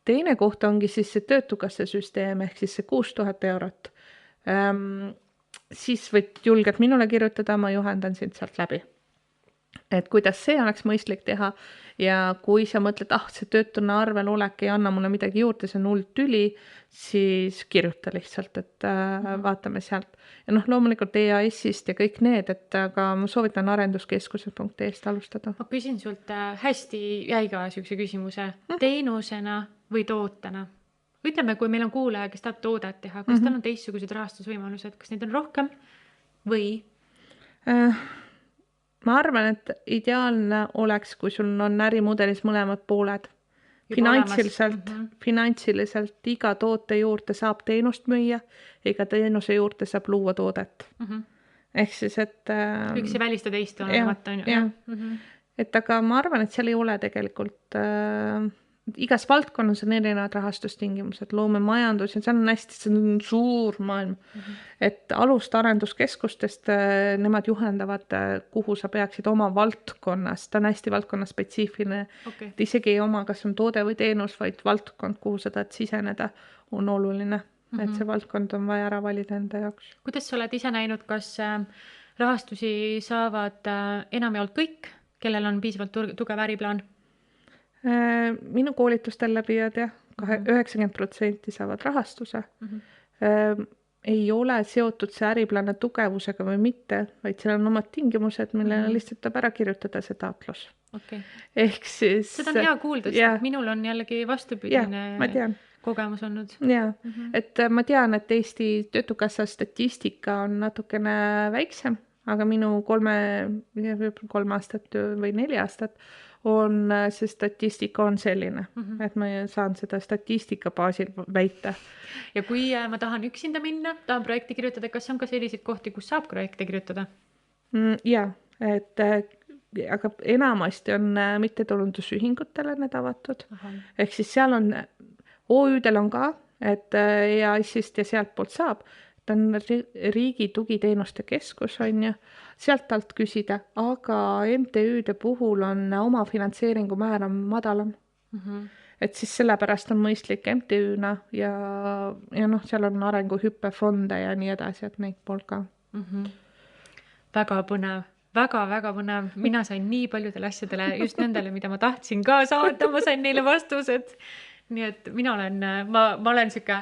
Teine koht ongi siis see töötukasse süsteem, ehk siis see 6000 eurot. Siis võid julgelt minule kirjutada, ma juhendan sind sealt läbi. Et kuidas see oleks mõistlik teha ja kui sa mõtled, see töötuna arvel olek ei anna mulle midagi juurde, see on hull tüli, siis kirjuta lihtsalt, et vaatame sealt. Ja loomulikult EAS-ist ja kõik need, et aga ma soovitan arenduskeskused.ee-st alustada. Ma küsin sult hästi jäiga sükse küsimuse. Teenusena või tootena? Ütleme, kui meil on kuulaja, kes tahab toodet teha, kas tal on teistsugused rahastusvõimalused, kas neid on rohkem või? Ma arvan, et ideaalne oleks, kui sul on ärimudelis mõlemad pooled. Finantsiliselt iga toote juurde saab teenust müüa, iga teenuse juurde saab luua toodet. Ehk siis, et... Üks ei välista teist olemata. Et aga ma arvan, et seal ei ole tegelikult... Igas valdkonnas on erinevad rahastustingimused, loomemajandus ja see on suur maailm. Et alusta arenduskeskustest, nemad juhendavad, kuhu sa peaksid oma valdkonnas, ta on hästi valdkonna spetsiifiline, et isegi ei oma, kas on toode või teenus, vaid valdkond, kuhu sa tahad siseneda, on oluline, et see valdkond on vaja ära valida enda jaoks. Kuidas sa oled ise näinud, kas rahastusi saavad enamjaolt kõik, kellel on piisavalt tugev äriplaan? Minu koolitustel läbijad 90% saavad rahastuse. Ei ole seotud see äriplaane tugevusega või mitte, vaid seal on omad tingimused, millele lihtsalt tuleb ära kirjutada see taotlus. Ehk siis... Seda on hea kuulda, sest minul on jällegi vastupidine kogemus olnud. Et ma tean, et Eesti Töötukassa statistika on natukene väiksem, aga minu 3 aastat või 4 aastat on see statistika on selline, et ma saan seda statistika baasil väita. Ja kui ma tahan üksinda minna, tahan projekti kirjutada, kas on ka selliseid kohti, kus saab projekte kirjutada? Aga enamasti on mittetulundusühingutele need avatud. Ehk siis seal on, OÜ-del on ka, et EAS-ist ja sealt poolt saab, ta on riigi tugiteenuste keskus, on ju, sealt alt küsida, aga MTÜ-de puhul on omafinantseeringu määr on madalam. Et siis sellepärast on mõistlik MTÜ-na ja noh, seal on arenguhüppefonde ja nii edasi, et neid pool ka. Väga põnev, väga põnev. Mina sain nii paljudele asjadele, just nendele, mida ma tahtsin ka saada, ma sain neile vastused. Nii et mina olen, ma olen siuke,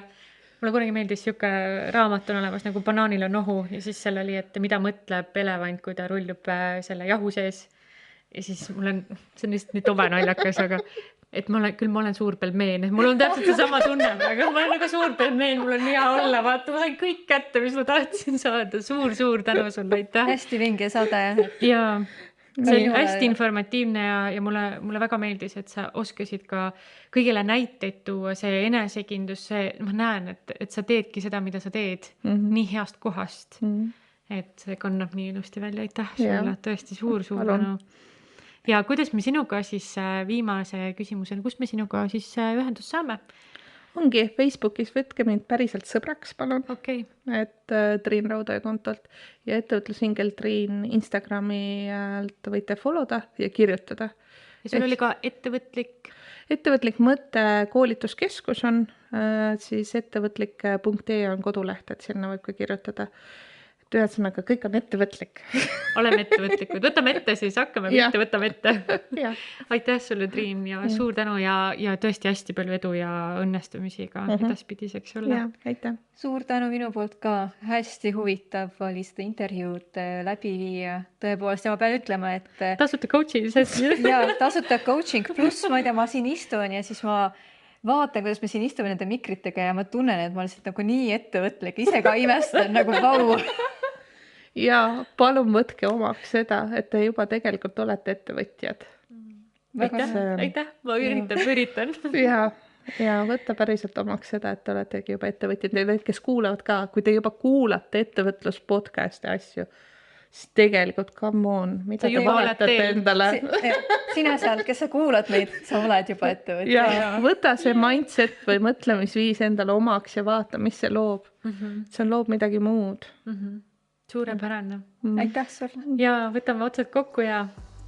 mulle kunagi meeldis siuke raamat on olemas nagu Banaanil on nohu ja siis seal oli, et mida mõtleb elevant, kui ta rullub selle jahu sees. Ja siis mul on, see on lihtsalt nii tobe naljakas, aga et ma olen suur pelmeen, et mul on täpselt see sama tunne, aga ma olen nagu suur pelmeen, mul on hea olla, vaata, ma sain kõik kätte, mis ma tahtsin saada. Suur tänu sulle, aitäh. Hästi vinge saade. Ja see on hästi informatiivne ja mulle väga meeldis, et sa oskasid ka kõigile näiteid tuua, see enesekindlus, ma näen, et sa teedki seda, mida sa teed nii heast kohast. Et see kannab nii ilusti välja, aitäh sulle, tõesti suur tänu. Ja kuidas me sinuga siis viimase küsimusena, kus me sinuga siis ühendust saame? Ongi Facebookis, võtke mind päriselt sõbraks, palun. Okay. Et Triin Raudõe kontolt ja ettevõtlusingel Triin Instagrami võite followda ja kirjutada. Ja sul oli ka ettevõtlik mõtte koolituskeskus on, siis ettevõtlik.ee on koduleht, et sinna võib ka kirjutada. Ühesõnaga, kõik on ettevõtlik. Oleme ettevõtlikud. Võtame ette siis, hakkame mitte, võtame ette. Aitäh sulle, Triin, ja suur tänu ja tõesti hästi palju edu ja õnnestumisi ka edaspidiseks sulle. Ja, aitäh. Suur tänu minu poolt ka. Hästi huvitav oli seda intervjuud läbi viia. Tõepoolest, ja ma pean ütlema, et tasuta coaching. Ja, tasuta coaching. Pluss, ma ei tea, ma siin istun ja siis ma vaatan, kuidas me siin istume nende mikritega ja ma tunnen, et ma lihtsalt nagu nii ettevõtlik. Ise ka imestan nagu vau. Ja palun võtke omaks seda, et te juba tegelikult olete ettevõtjad. Aitäh, ma üritan. Ja võtta päriselt omaks seda, et te oletegi juba ettevõtjad. Need, kes kuulavad ka, kui te juba kuulate ettevõtluspodcasti asju, siis tegelikult, come on, mida te vaatate endale? Sina seal, kes sa kuulad meid, sa oled juba ettevõtja. Ja võta see mindset või mõtlemisviis endale omaks ja vaata, mis see loob. See loob midagi muud. Suurepärane. Aitäh sulle. Ja võtame otsad kokku ja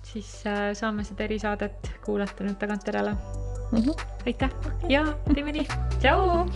siis saame seda erisaadet kuulata nüüd tagantjärele. Aitäh ja teeme nii. Tšau!